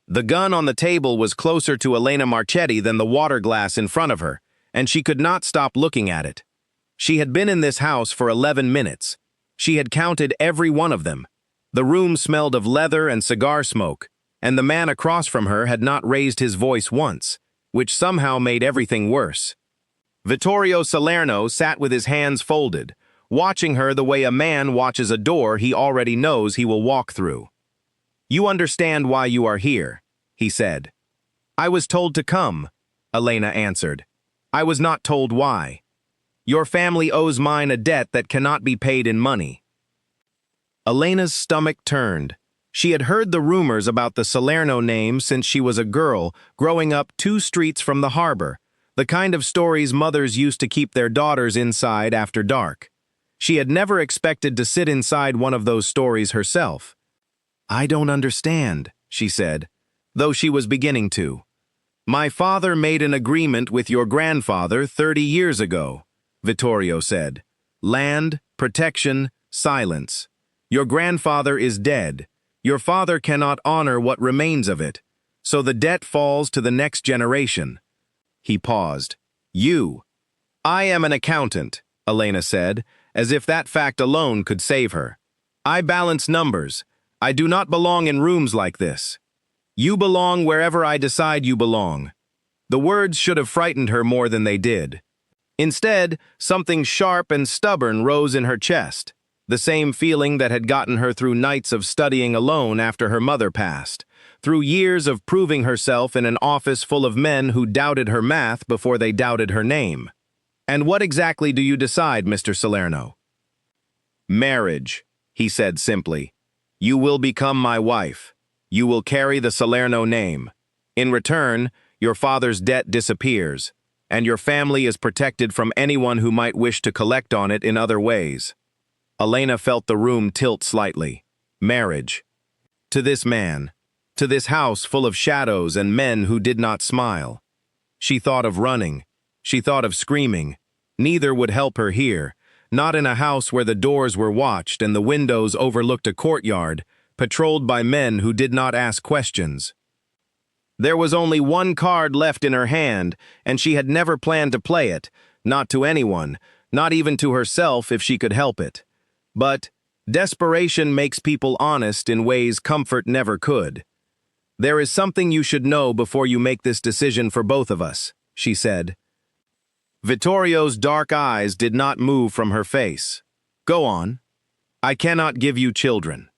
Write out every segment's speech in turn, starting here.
The gun on the table was closer to Elena Marchetti than the water glass in front of her, and she could not stop looking at it. She had been in this house for 11 minutes. She had counted every one of them. The room smelled of leather and cigar smoke, and the man across from her had not raised his voice once, which somehow made everything worse. Vittorio Salerno sat with his hands folded, watching her the way a man watches a door he already knows he will walk through. "You understand why you are here," he said. "I was told to come," Elena answered. "I was not told why. Your family owes mine a debt that cannot be paid in money." Elena's stomach turned. She had heard the rumors about the Salerno name since she was a girl, growing up 2 streets from the harbor, the kind of stories mothers used to keep their daughters inside after dark. She had never expected to sit inside one of those stories herself. "I don't understand," she said, though she was beginning to. "My father made an agreement with your grandfather 30 years ago," Vittorio said. "Land, protection, silence. Your grandfather is dead. Your father cannot honor what remains of it, so the debt falls to the next generation." He paused. "You." "I am an accountant," Elena said, as if that fact alone could save her. "I balance numbers. I do not belong in rooms like this. You belong wherever I decide you belong." The words should have frightened her more than they did. Instead, something sharp and stubborn rose in her chest, the same feeling that had gotten her through nights of studying alone after her mother passed, through years of proving herself in an office full of men who doubted her math before they doubted her name. "And what exactly do you decide, Mr. Salerno?" "Marriage," he said simply. "You will become my wife. You will carry the Salerno name. In return, your father's debt disappears, and your family is protected from anyone who might wish to collect on it in other ways." Elena felt the room tilt slightly. Marriage. To this man. To this house full of shadows and men who did not smile. She thought of running. She thought of screaming. Neither would help her here, not in a house where the doors were watched and the windows overlooked a courtyard, patrolled by men who did not ask questions. There was only one card left in her hand, and she had never planned to play it, not to anyone, not even to herself if she could help it. But desperation makes people honest in ways comfort never could. "There is something you should know before you make this decision for both of us," she said. Vittorio's dark eyes did not move from her face. "Go on." "I cannot give you children."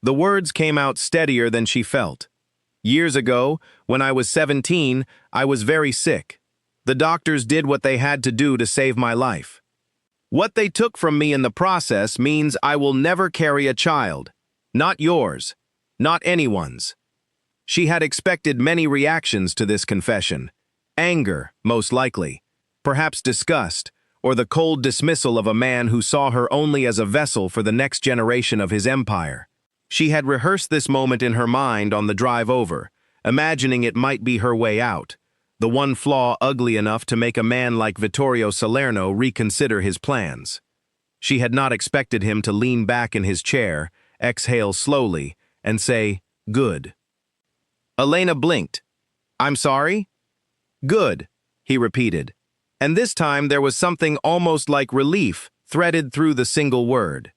The words came out steadier than she felt. "Years ago, when I was 17, I was very sick. The doctors did what they had to do to save my life. What they took from me in the process means I will never carry a child. Not yours. Not anyone's." She had expected many reactions to this confession. Anger, most likely. Perhaps disgust, or the cold dismissal of a man who saw her only as a vessel for the next generation of his empire. She had rehearsed this moment in her mind on the drive over, imagining it might be her way out, the one flaw ugly enough to make a man like Vittorio Salerno reconsider his plans. She had not expected him to lean back in his chair, exhale slowly, and say, "Good." Elena blinked. "I'm sorry?" "Good," he repeated. And this time there was something almost like relief threaded through the single word.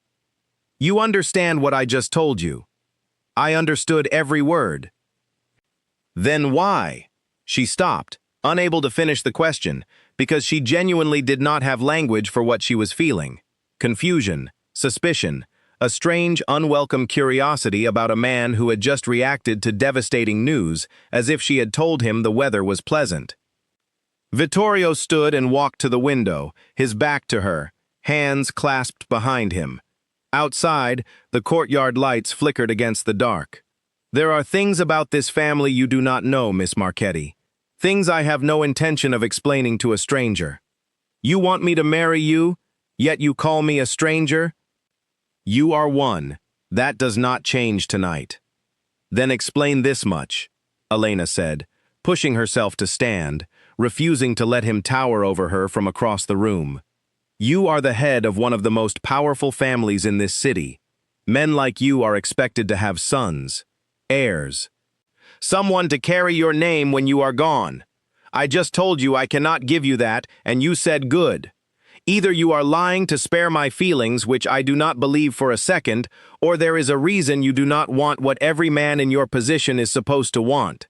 "You understand what I just told you." "I understood every word." "Then why?" She stopped, unable to finish the question, because she genuinely did not have language for what she was feeling. Confusion, suspicion, a strange, unwelcome curiosity about a man who had just reacted to devastating news, as if she had told him the weather was pleasant. Vittorio stood and walked to the window, his back to her, hands clasped behind him. Outside, the courtyard lights flickered against the dark. "There are things about this family you do not know, Miss Marchetti. Things I have no intention of explaining to a stranger. You want me to marry you, yet you call me a stranger? You are one. That does not change tonight." "Then explain this much," Elena said, pushing herself to stand, refusing to let him tower over her from across the room. "You are the head of one of the most powerful families in this city. Men like you are expected to have sons, heirs. someone to carry your name when you are gone. I just told you I cannot give you that, and you said good. Either you are lying to spare my feelings, which I do not believe for a second, or there is a reason you do not want what every man in your position is supposed to want."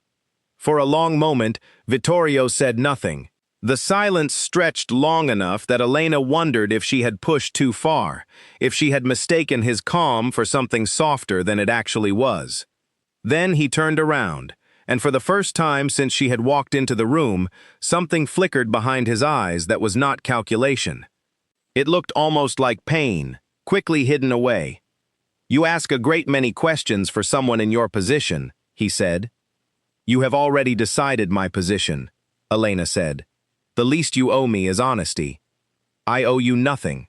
For a long moment, Vittorio said nothing. The silence stretched long enough that Elena wondered if she had pushed too far, if she had mistaken his calm for something softer than it actually was. Then he turned around, and for the first time since she had walked into the room, something flickered behind his eyes that was not calculation. It looked almost like pain, quickly hidden away. "You ask a great many questions for someone in your position," he said. "You have already decided my position," Elena said. "The least you owe me is honesty. I owe you nothing."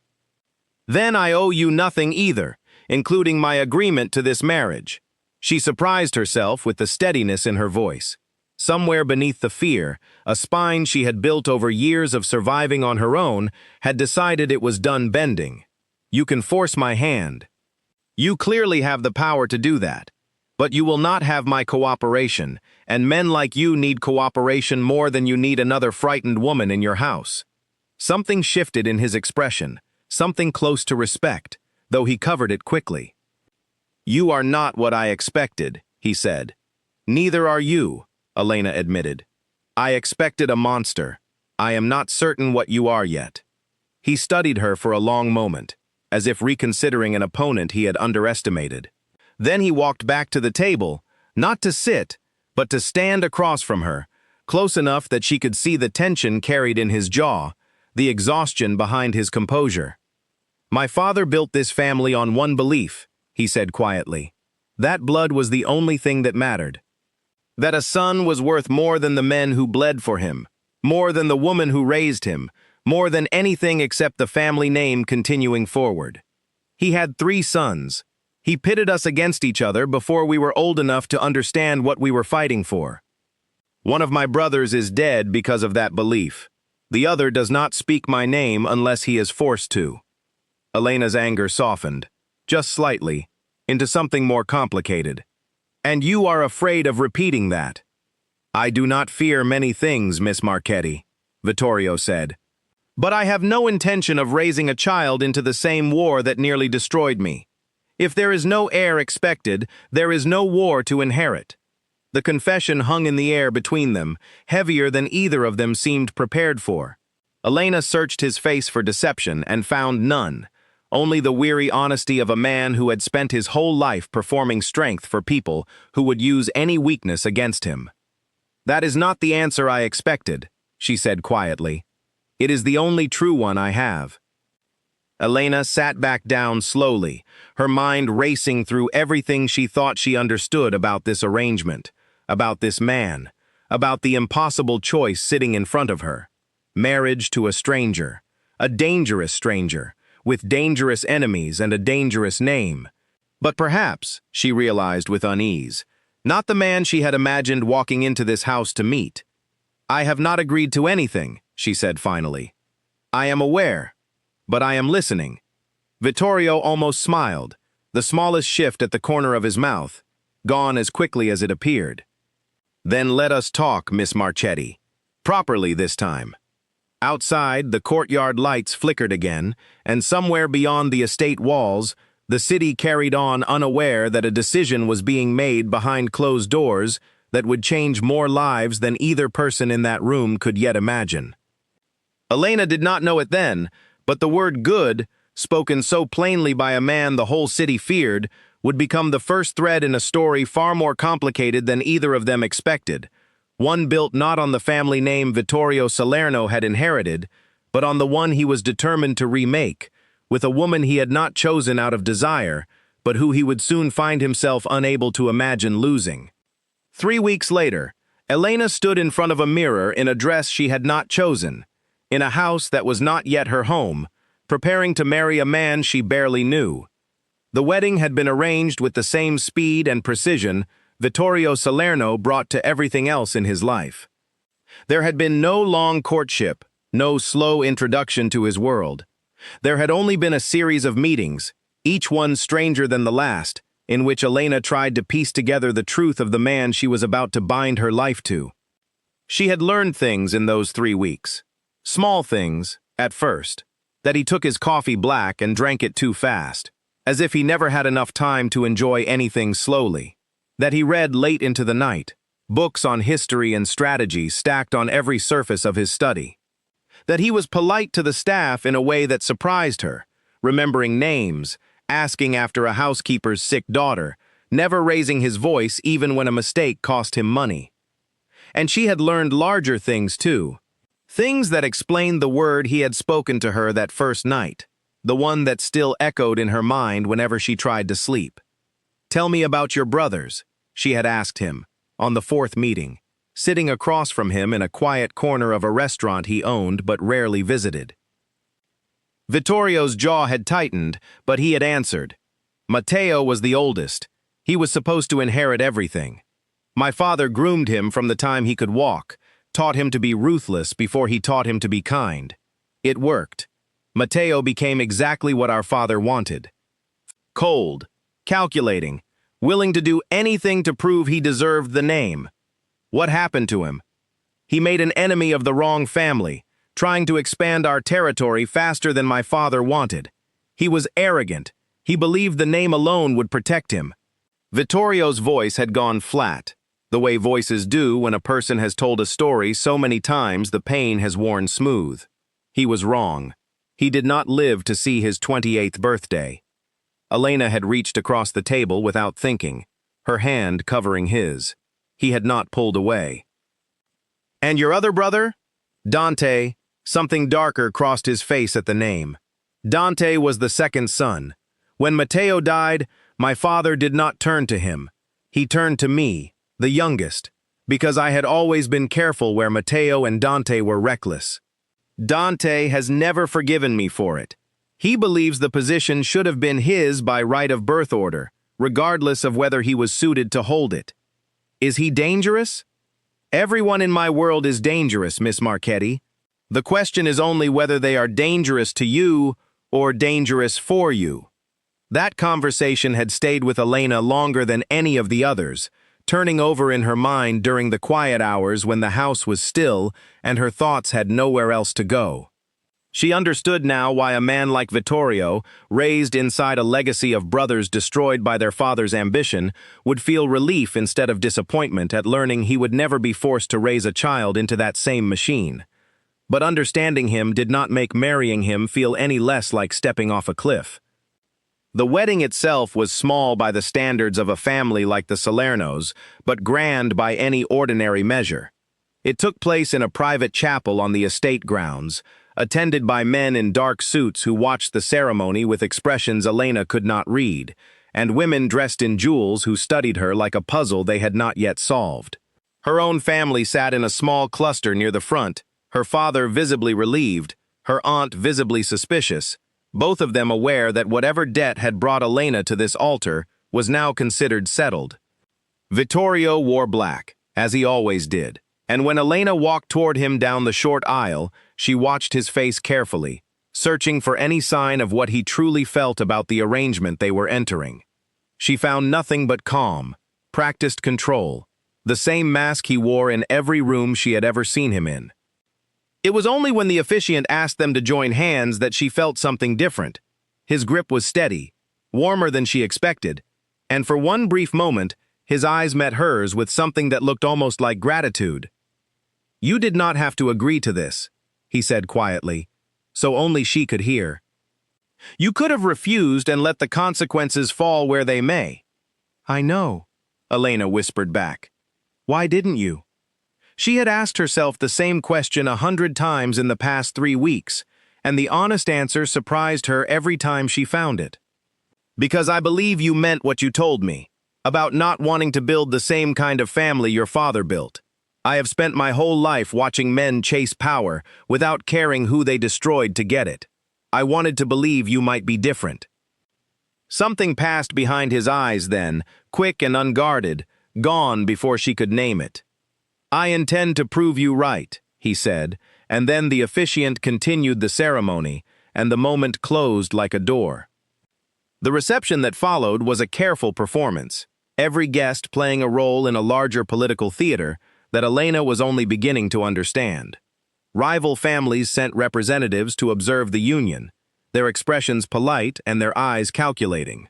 "Then I owe you nothing either, including my agreement to this marriage." She surprised herself with the steadiness in her voice. Somewhere beneath the fear, a spine she had built over years of surviving on her own had decided it was done bending. "You can force my hand. You clearly have the power to do that. But you will not have my cooperation, and men like you need cooperation more than you need another frightened woman in your house." Something shifted in his expression, something close to respect, though he covered it quickly. "You are not what I expected," he said. "Neither are you," Elena admitted. "I expected a monster. I am not certain what you are yet." He studied her for a long moment, as if reconsidering an opponent he had underestimated. Then he walked back to the table, not to sit, but to stand across from her, close enough that she could see the tension carried in his jaw, the exhaustion behind his composure. "My father built this family on one belief," he said quietly. "That blood was the only thing that mattered. That a son was worth more than the men who bled for him, more than the woman who raised him, more than anything except the family name continuing forward. He had 3 sons. He pitted us against each other before we were old enough to understand what we were fighting for. One of my brothers is dead because of that belief. The other does not speak my name unless he is forced to." Elena's anger softened, just slightly, into something more complicated. "And you are afraid of repeating that." "I do not fear many things, Miss Marchetti," Vittorio said. "But I have no intention of raising a child into the same war that nearly destroyed me. If there is no heir expected, there is no war to inherit." The confession hung in the air between them, heavier than either of them seemed prepared for. Elena searched his face for deception and found none, only the weary honesty of a man who had spent his whole life performing strength for people who would use any weakness against him. "That is not the answer I expected," she said quietly. "It is the only true one I have." Elena sat back down slowly, her mind racing through everything she thought she understood about this arrangement, about this man, about the impossible choice sitting in front of her. Marriage to a stranger, a dangerous stranger, with dangerous enemies and a dangerous name. But perhaps, she realized with unease, not the man she had imagined walking into this house to meet. "I have not agreed to anything," she said finally. "I am aware. But I am listening." Vittorio almost smiled, the smallest shift at the corner of his mouth, gone as quickly as it appeared. "Then let us talk, Miss Marchetti. Properly this time." Outside, the courtyard lights flickered again, and somewhere beyond the estate walls, the city carried on unaware that a decision was being made behind closed doors that would change more lives than either person in that room could yet imagine. Elena did not know it then, but the word good, spoken so plainly by a man the whole city feared, would become the first thread in a story far more complicated than either of them expected, one built not on the family name Vittorio Salerno had inherited, but on the one he was determined to remake, with a woman he had not chosen out of desire, but who he would soon find himself unable to imagine losing. 3 weeks later, Elena stood in front of a mirror in a dress she had not chosen, in a house that was not yet her home, preparing to marry a man she barely knew. The wedding had been arranged with the same speed and precision Vittorio Salerno brought to everything else in his life. There had been no long courtship, no slow introduction to his world. There had only been a series of meetings, each one stranger than the last, in which Elena tried to piece together the truth of the man she was about to bind her life to. She had learned things in those 3 weeks. Small things, at first. That he took his coffee black and drank it too fast, as if he never had enough time to enjoy anything slowly. That he read late into the night, books on history and strategy stacked on every surface of his study. That he was polite to the staff in a way that surprised her, remembering names, asking after a housekeeper's sick daughter, never raising his voice even when a mistake cost him money. And she had learned larger things too. Things that explained the word he had spoken to her that first night, the one that still echoed in her mind whenever she tried to sleep. "Tell me about your brothers," she had asked him, on the 4th meeting, sitting across from him in a quiet corner of a restaurant he owned but rarely visited. Vittorio's jaw had tightened, but he had answered. Matteo was the oldest. He was supposed to inherit everything. My father groomed him from the time he could walk, taught him to be ruthless before he taught him to be kind. It worked. Matteo became exactly what our father wanted. Cold, calculating, willing to do anything to prove he deserved the name. What happened to him? He made an enemy of the wrong family, trying to expand our territory faster than my father wanted. He was arrogant. He believed the name alone would protect him. Vittorio's voice had gone flat, the way voices do when a person has told a story so many times the pain has worn smooth. He was wrong. He did not live to see his 28th birthday. Elena had reached across the table without thinking, her hand covering his. He had not pulled away. "And your other brother?" Dante. Something darker crossed his face at the name. Dante was the second son. When Matteo died, my father did not turn to him. He turned to me, the youngest, because I had always been careful where Matteo and Dante were reckless. Dante has never forgiven me for it. He believes the position should have been his by right of birth order, regardless of whether he was suited to hold it. Is he dangerous? Everyone in my world is dangerous, Miss Marchetti. The question is only whether they are dangerous to you or dangerous for you. That conversation had stayed with Elena longer than any of the others, turning over in her mind during the quiet hours when the house was still and her thoughts had nowhere else to go. She understood now why a man like Vittorio, raised inside a legacy of brothers destroyed by their father's ambition, would feel relief instead of disappointment at learning he would never be forced to raise a child into that same machine. But understanding him did not make marrying him feel any less like stepping off a cliff. The wedding itself was small by the standards of a family like the Salernos, but grand by any ordinary measure. It took place in a private chapel on the estate grounds, attended by men in dark suits who watched the ceremony with expressions Elena could not read, and women dressed in jewels who studied her like a puzzle they had not yet solved. Her own family sat in a small cluster near the front, her father visibly relieved, her aunt visibly suspicious, both of them aware that whatever debt had brought Elena to this altar was now considered settled. Vittorio wore black, as he always did, and when Elena walked toward him down the short aisle, she watched his face carefully, searching for any sign of what he truly felt about the arrangement they were entering. She found nothing but calm, practiced control, the same mask he wore in every room she had ever seen him in. It was only when the officiant asked them to join hands that she felt something different. His grip was steady, warmer than she expected, and for one brief moment, his eyes met hers with something that looked almost like gratitude. "You did not have to agree to this," he said quietly, so only she could hear. "You could have refused and let the consequences fall where they may." "I know," Elena whispered back. "Why didn't you?" She had asked herself the same question 100 times in the past 3 weeks, and the honest answer surprised her every time she found it. "Because I believe you meant what you told me, about not wanting to build the same kind of family your father built. I have spent my whole life watching men chase power without caring who they destroyed to get it. I wanted to believe you might be different." Something passed behind his eyes then, quick and unguarded, gone before she could name it. "I intend to prove you right," he said, and then the officiant continued the ceremony, and the moment closed like a door. The reception that followed was a careful performance, every guest playing a role in a larger political theater that Elena was only beginning to understand. Rival families sent representatives to observe the union, their expressions polite and their eyes calculating.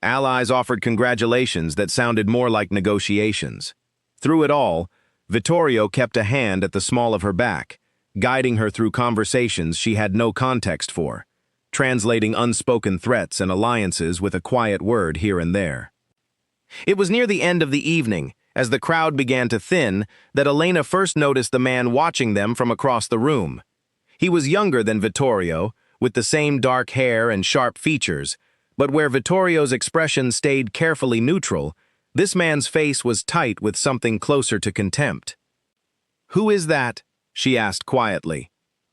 Allies offered congratulations that sounded more like negotiations. Through it all, Vittorio kept a hand at the small of her back, guiding her through conversations she had no context for, translating unspoken threats and alliances with a quiet word here and there. It was near the end of the evening, as the crowd began to thin, that Elena first noticed the man watching them from across the room. He was younger than Vittorio, with the same dark hair and sharp features, but where Vittorio's expression stayed carefully neutral, this man's face was tight with something closer to contempt. "Who is that?" she asked quietly.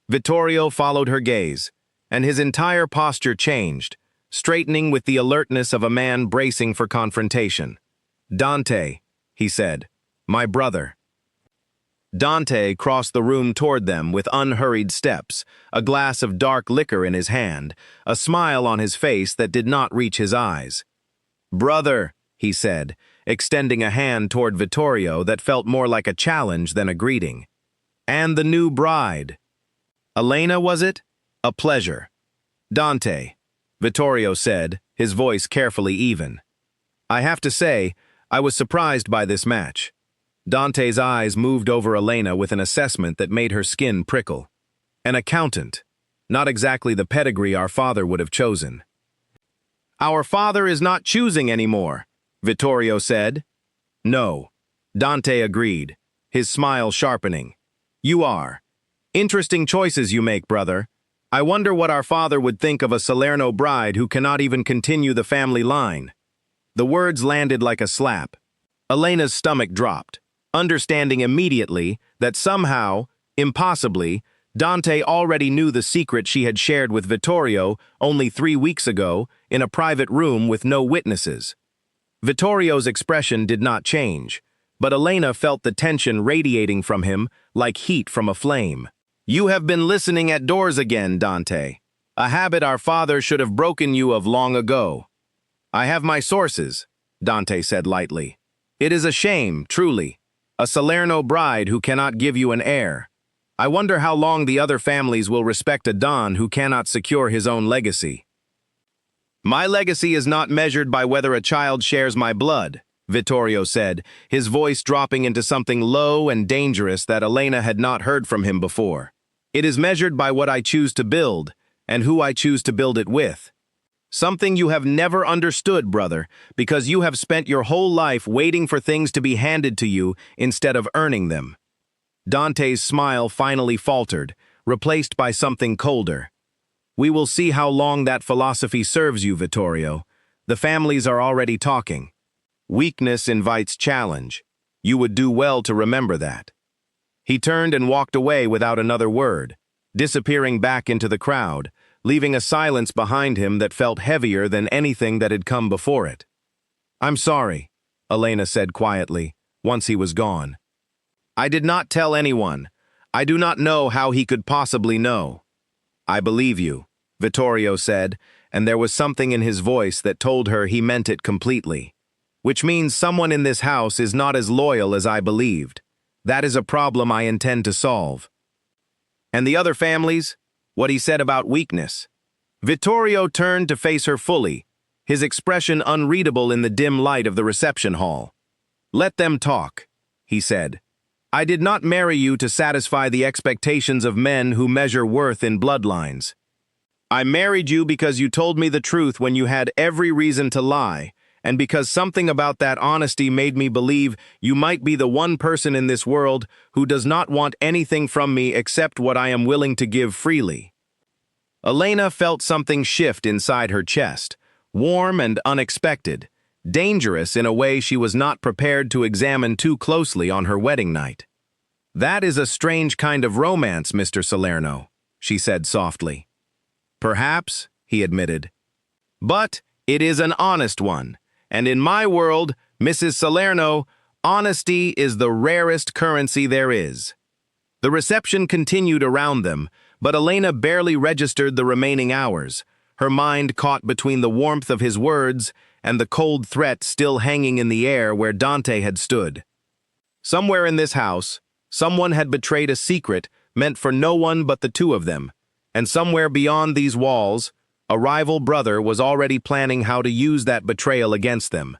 Vittorio followed her gaze, and his entire posture changed, straightening with the alertness of a man bracing for confrontation. "Dante," he said, "my brother." Dante crossed the room toward them with unhurried steps, a glass of dark liquor in his hand, a smile on his face that did not reach his eyes. "Brother," he said, extending a hand toward Vittorio that felt more like a challenge than a greeting. "And the new bride." "Elena, was it? A pleasure." "Dante," Vittorio said, his voice carefully even. "I have to say, I was surprised by this match." Dante's eyes moved over Elena with an assessment that made her skin prickle. An accountant, not exactly the pedigree our father would have chosen. "Our father is not choosing anymore," Vittorio said. "No," Dante agreed, his smile sharpening. "You are. Interesting choices you make, brother. I wonder what our father would think of a Salerno bride who cannot even continue the family line." The words landed like a slap. Elena's stomach dropped, understanding immediately that somehow, impossibly, Dante already knew the secret she had shared with Vittorio only 3 weeks ago in a private room with no witnesses. Vittorio's expression did not change, but Elena felt the tension radiating from him like heat from a flame. "You have been listening at doors again, Dante. A habit our father should have broken you of long ago." "I have my sources," Dante said lightly. "It is a shame, truly. A Salerno bride who cannot give you an heir. I wonder how long the other families will respect a Don who cannot secure his own legacy." "My legacy is not measured by whether a child shares my blood," Vittorio said, his voice dropping into something low and dangerous that Elena had not heard from him before. "It is measured by what I choose to build, and who I choose to build it with. Something you have never understood, brother, because you have spent your whole life waiting for things to be handed to you instead of earning them." Dante's smile finally faltered, replaced by something colder. "We will see how long that philosophy serves you, Vittorio. The families are already talking. Weakness invites challenge. You would do well to remember that." He turned and walked away without another word, disappearing back into the crowd, leaving a silence behind him that felt heavier than anything that had come before it. "I'm sorry," Elena said quietly, once he was gone. "I did not tell anyone. I do not know how he could possibly know." "I believe you," Vittorio said, and there was something in his voice that told her he meant it completely. "Which means someone in this house is not as loyal as I believed. That is a problem I intend to solve." "And the other families? What he said about weakness?" Vittorio turned to face her fully, his expression unreadable in the dim light of the reception hall. "Let them talk," he said. "I did not marry you to satisfy the expectations of men who measure worth in bloodlines. I married you because you told me the truth when you had every reason to lie, and because something about that honesty made me believe you might be the one person in this world who does not want anything from me except what I am willing to give freely." Elena felt something shift inside her chest, warm and unexpected, dangerous in a way she was not prepared to examine too closely on her wedding night. "That is a strange kind of romance, Mr. Salerno," she said softly. "Perhaps," he admitted. "But it is an honest one, and in my world, Mrs. Salerno, honesty is the rarest currency there is." The reception continued around them, but Elena barely registered the remaining hours, her mind caught between the warmth of his words and the cold threat still hanging in the air where Dante had stood. Somewhere in this house, someone had betrayed a secret meant for no one but the two of them, and somewhere beyond these walls, a rival brother was already planning how to use that betrayal against them.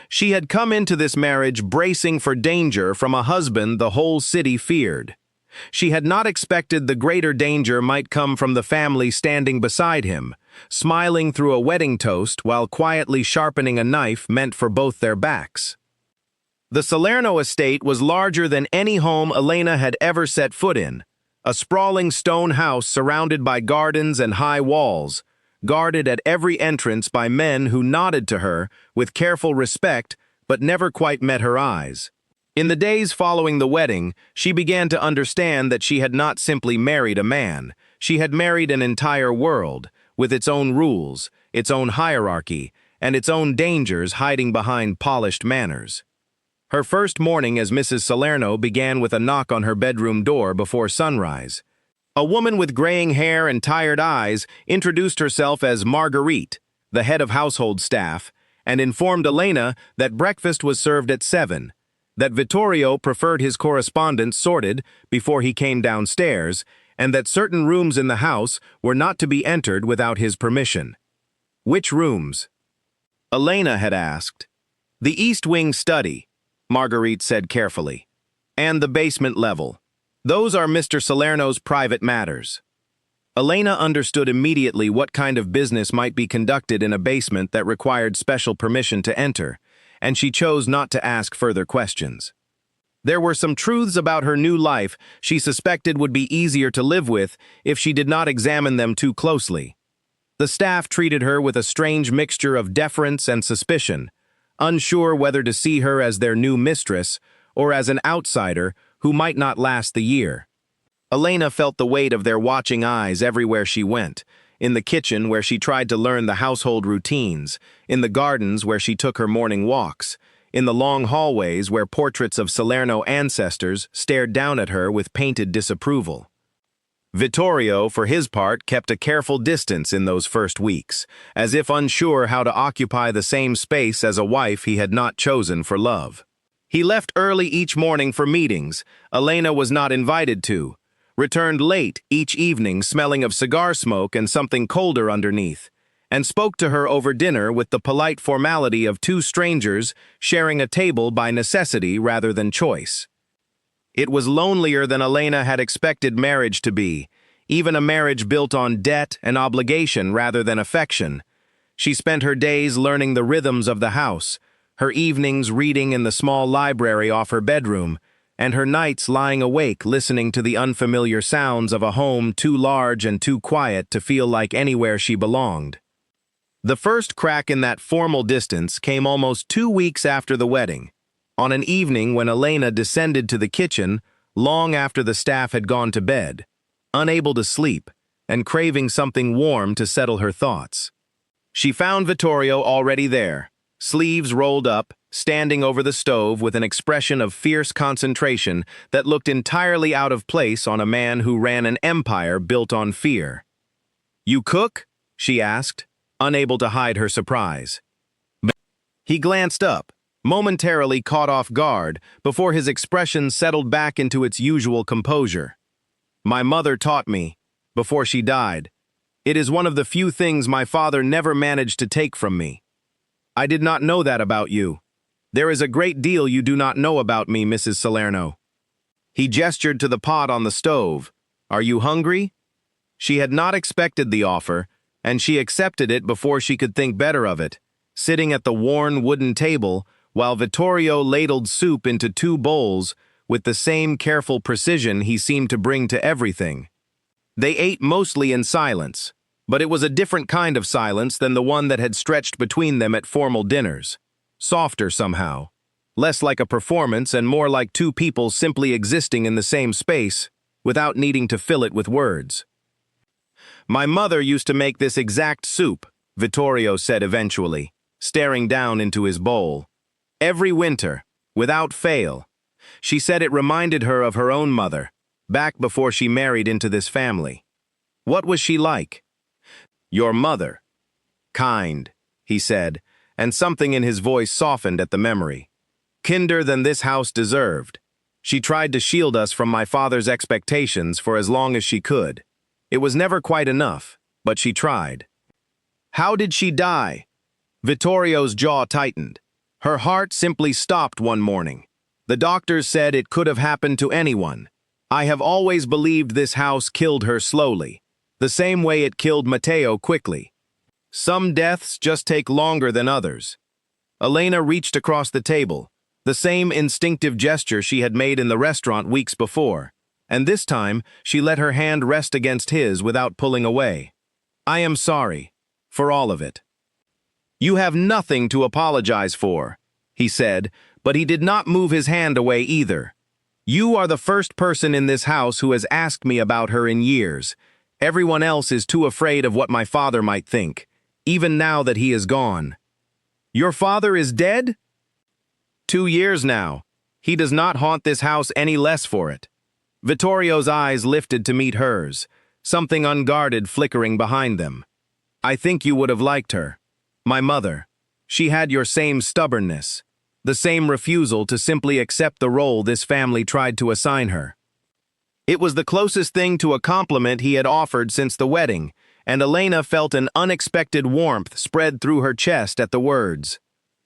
She had come into this marriage bracing for danger from a husband the whole city feared. She had not expected the greater danger might come from the family standing beside him, smiling through a wedding toast while quietly sharpening a knife meant for both their backs. The Salerno estate was larger than any home Elena had ever set foot in, a sprawling stone house surrounded by gardens and high walls, guarded at every entrance by men who nodded to her with careful respect but never quite met her eyes. In the days following the wedding, she began to understand that she had not simply married a man. She had married an entire world, with its own rules, its own hierarchy, and its own dangers hiding behind polished manners. Her first morning as Mrs. Salerno began with a knock on her bedroom door before sunrise. A woman with graying hair and tired eyes introduced herself as Marguerite, the head of household staff, and informed Elena that breakfast was served at 7, that Vittorio preferred his correspondence sorted before he came downstairs, and that certain rooms in the house were not to be entered without his permission. Which rooms? Elena had asked. The East Wing study, Marguerite said carefully, and the basement level. Those are Mr. Salerno's private matters. Elena understood immediately what kind of business might be conducted in a basement that required special permission to enter, and she chose not to ask further questions. There were some truths about her new life she suspected would be easier to live with if she did not examine them too closely. The staff treated her with a strange mixture of deference and suspicion, unsure whether to see her as their new mistress or as an outsider who might not last the year. Elena felt the weight of their watching eyes everywhere she went, in the kitchen where she tried to learn the household routines, in the gardens where she took her morning walks, in the long hallways where portraits of Salerno ancestors stared down at her with painted disapproval. Vittorio, for his part, kept a careful distance in those first weeks, as if unsure how to occupy the same space as a wife he had not chosen for love. He left early each morning for meetings Elena was not invited to, returned late each evening smelling of cigar smoke and something colder underneath, and spoke to her over dinner with the polite formality of two strangers sharing a table by necessity rather than choice. It was lonelier than Elena had expected marriage to be, even a marriage built on debt and obligation rather than affection. She spent her days learning the rhythms of the house, her evenings reading in the small library off her bedroom, and her nights lying awake listening to the unfamiliar sounds of a home too large and too quiet to feel like anywhere she belonged. The first crack in that formal distance came almost 2 weeks after the wedding, on an evening when Elena descended to the kitchen long after the staff had gone to bed, unable to sleep and craving something warm to settle her thoughts. She found Vittorio already there, sleeves rolled up, standing over the stove with an expression of fierce concentration that looked entirely out of place on a man who ran an empire built on fear. "You cook?" she asked, unable to hide her surprise. He glanced up, momentarily caught off guard, before his expression settled back into its usual composure. "My mother taught me, before she died. It is one of the few things my father never managed to take from me. I did not know that about you. There is a great deal you do not know about me, Mrs. Salerno." He gestured to the pot on the stove. "Are you hungry?" She had not expected the offer, and she accepted it before she could think better of it, sitting at the worn wooden table while Vittorio ladled soup into 2 bowls with the same careful precision he seemed to bring to everything. They ate mostly in silence, but it was a different kind of silence than the one that had stretched between them at formal dinners. Softer somehow, less like a performance and more like two people simply existing in the same space without needing to fill it with words. "My mother used to make this exact soup," Vittorio said eventually, staring down into his bowl. "Every winter, without fail. She said it reminded her of her own mother, back before she married into this family." "What was she like?" Your mother. Kind, he said, and something in his voice softened at the memory. Kinder than this house deserved. She tried to shield us from my father's expectations for as long as she could. It was never quite enough, but she tried. How did she die? Vittorio's jaw tightened. Her heart simply stopped one morning. The doctors said it could have happened to anyone. I have always believed this house killed her slowly, the same way it killed Matteo quickly. Some deaths just take longer than others. Elena reached across the table, the same instinctive gesture she had made in the restaurant weeks before, and this time she let her hand rest against his without pulling away. I am sorry, for all of it. You have nothing to apologize for, he said, but he did not move his hand away either. You are the first person in this house who has asked me about her in years. Everyone else is too afraid of what my father might think, even now that he is gone. Your father is dead? 2 years now. He does not haunt this house any less for it. Vittorio's eyes lifted to meet hers, something unguarded flickering behind them. I think you would have liked her. My mother. She had your same stubbornness, the same refusal to simply accept the role this family tried to assign her. It was the closest thing to a compliment he had offered since the wedding, and Elena felt an unexpected warmth spread through her chest at the words.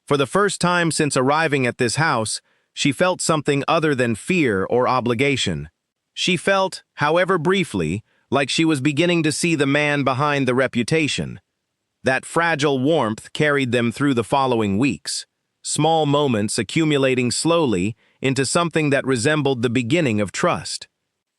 For the first time since arriving at this house, she felt something other than fear or obligation. She felt, however briefly, like she was beginning to see the man behind the reputation. That fragile warmth carried them through the following weeks, small moments accumulating slowly into something that resembled the beginning of trust.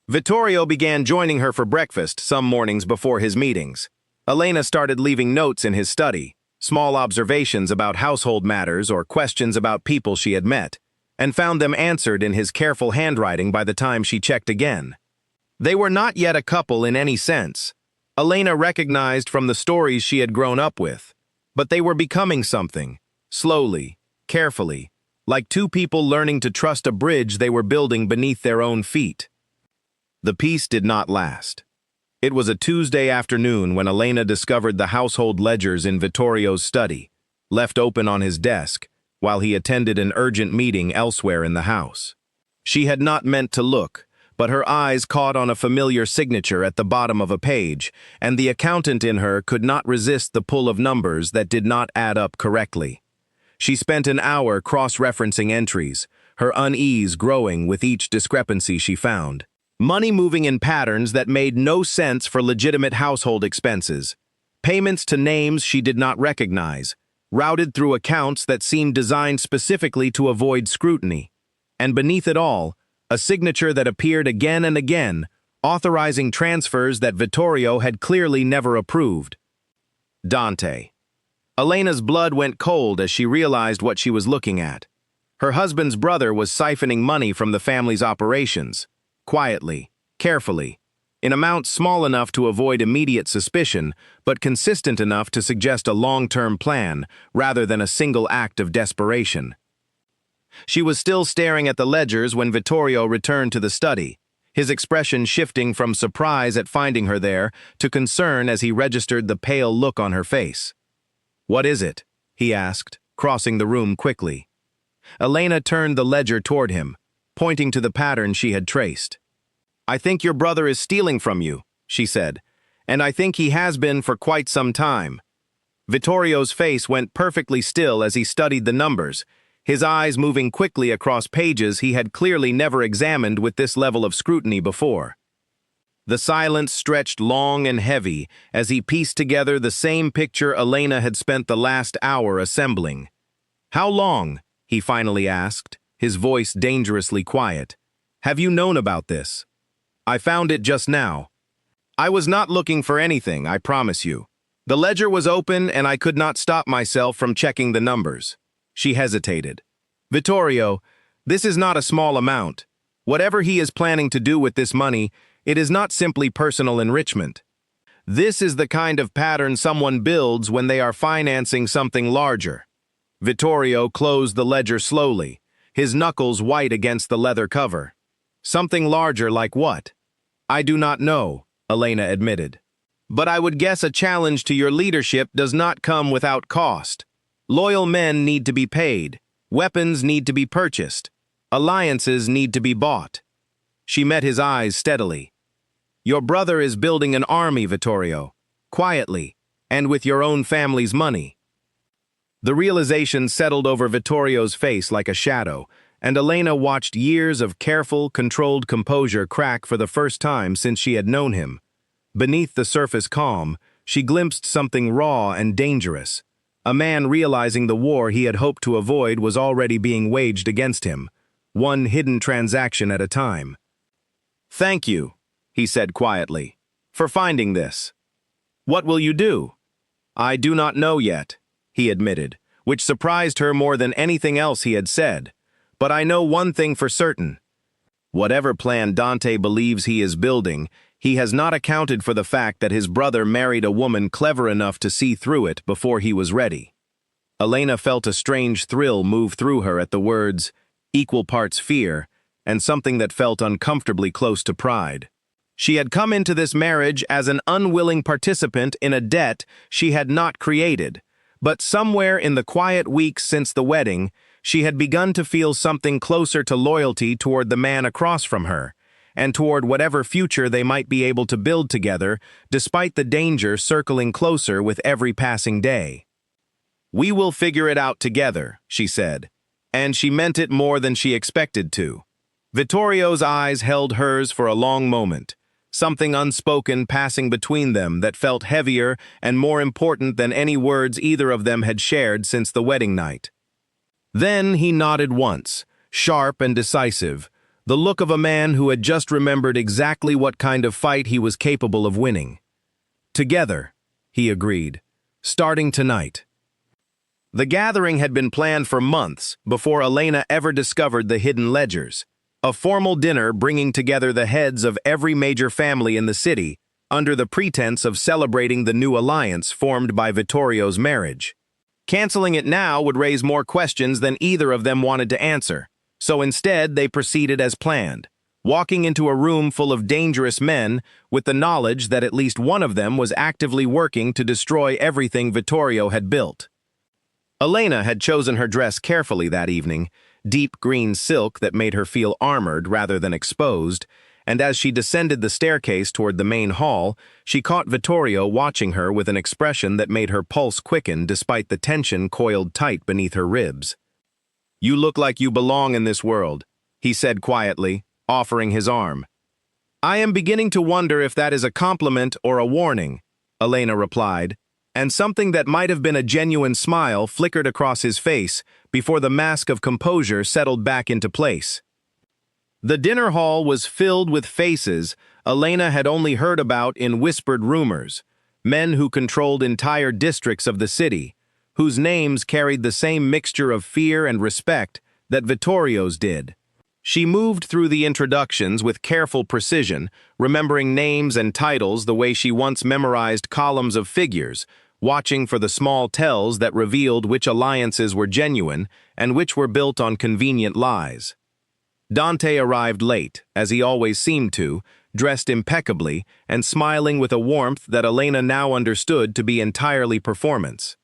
Vittorio began joining her for breakfast some mornings before his meetings. Elena started leaving notes in his study, small observations about household matters or questions about people she had met, and found them answered in his careful handwriting by the time she checked again. They were not yet a couple in any sense. Elena recognized from the stories she had grown up with, but they were becoming something, slowly, carefully, like two people learning to trust a bridge they were building beneath their own feet. The peace did not last. It was a Tuesday afternoon when Elena discovered the household ledgers in Vittorio's study, left open on his desk, while he attended an urgent meeting elsewhere in the house. She had not meant to look, but her eyes caught on a familiar signature at the bottom of a page, and the accountant in her could not resist the pull of numbers that did not add up correctly. She spent an hour cross-referencing entries, her unease growing with each discrepancy she found. Money moving in patterns that made no sense for legitimate household expenses. Payments to names she did not recognize, routed through accounts that seemed designed specifically to avoid scrutiny. And beneath it all, a signature that appeared again and again, authorizing transfers that Vittorio had clearly never approved. Dante. Elena's blood went cold as she realized what she was looking at. Her husband's brother was siphoning money from the family's operations, quietly, carefully, in amounts small enough to avoid immediate suspicion, but consistent enough to suggest a long-term plan rather than a single act of desperation. She was still staring at the ledgers when Vittorio returned to the study, his expression shifting from surprise at finding her there to concern as he registered the pale look on her face. "What is it?" he asked, crossing the room quickly. Elena turned the ledger toward him, pointing to the pattern she had traced. "I think your brother is stealing from you," she said, "and I think he has been for quite some time." Vittorio's face went perfectly still as he studied the numbers, his eyes moving quickly across pages he had clearly never examined with this level of scrutiny before. The silence stretched long and heavy as he pieced together the same picture Elena had spent the last hour assembling. "How long?" he finally asked, his voice dangerously quiet. "Have you known about this?" "I found it just now. I was not looking for anything, I promise you. The ledger was open and I could not stop myself from checking the numbers." She hesitated. "Vittorio, this is not a small amount. Whatever he is planning to do with this money, it is not simply personal enrichment. This is the kind of pattern someone builds when they are financing something larger." Vittorio closed the ledger slowly, his knuckles white against the leather cover. "Something larger like what?" "I do not know," Elena admitted. But I would guess a challenge to your leadership does not come without cost. Loyal men need to be paid. Weapons need to be purchased. Alliances need to be bought. She met his eyes steadily. Your brother is building an army, Vittorio. Quietly, and with your own family's money. The realization settled over Vittorio's face like a shadow, and Elena watched years of careful, controlled composure crack for the first time since she had known him. Beneath the surface calm, she glimpsed something raw and dangerous. A man realizing the war he had hoped to avoid was already being waged against him, one hidden transaction at a time. "Thank you," he said quietly, "for finding this. What will you do?" "I do not know yet," he admitted, which surprised her more than anything else he had said. "But I know one thing for certain. Whatever plan Dante believes he is building, he has not accounted for the fact that his brother married a woman clever enough to see through it before he was ready." Elena felt a strange thrill move through her at the words, equal parts fear, and something that felt uncomfortably close to pride. She had come into this marriage as an unwilling participant in a debt she had not created, but somewhere in the quiet weeks since the wedding, she had begun to feel something closer to loyalty toward the man across from her, and toward whatever future they might be able to build together, despite the danger circling closer with every passing day. "We will figure it out together," she said, and she meant it more than she expected to. Vittorio's eyes held hers for a long moment, something unspoken passing between them that felt heavier and more important than any words either of them had shared since the wedding night. Then he nodded once, sharp and decisive, the look of a man who had just remembered exactly what kind of fight he was capable of winning. "Together," he agreed, "starting tonight." The gathering had been planned for months before Elena ever discovered the hidden ledgers. A formal dinner bringing together the heads of every major family in the city under the pretense of celebrating the new alliance formed by Vittorio's marriage. Canceling it now would raise more questions than either of them wanted to answer, so instead they proceeded as planned, walking into a room full of dangerous men with the knowledge that at least one of them was actively working to destroy everything Vittorio had built. Elena had chosen her dress carefully that evening, deep green silk that made her feel armored rather than exposed, and as she descended the staircase toward the main hall, she caught Vittorio watching her with an expression that made her pulse quicken despite the tension coiled tight beneath her ribs. "You look like you belong in this world," he said quietly, offering his arm. "I am beginning to wonder if that is a compliment or a warning," Elena replied, and something that might have been a genuine smile flickered across his face before the mask of composure settled back into place. The dinner hall was filled with faces Elena had only heard about in whispered rumors, men who controlled entire districts of the city, whose names carried the same mixture of fear and respect that Vittorio's did. She moved through the introductions with careful precision, remembering names and titles the way she once memorized columns of figures, watching for the small tells that revealed which alliances were genuine and which were built on convenient lies. Dante arrived late, as he always seemed to, dressed impeccably and smiling with a warmth that Elena now understood to be entirely performance.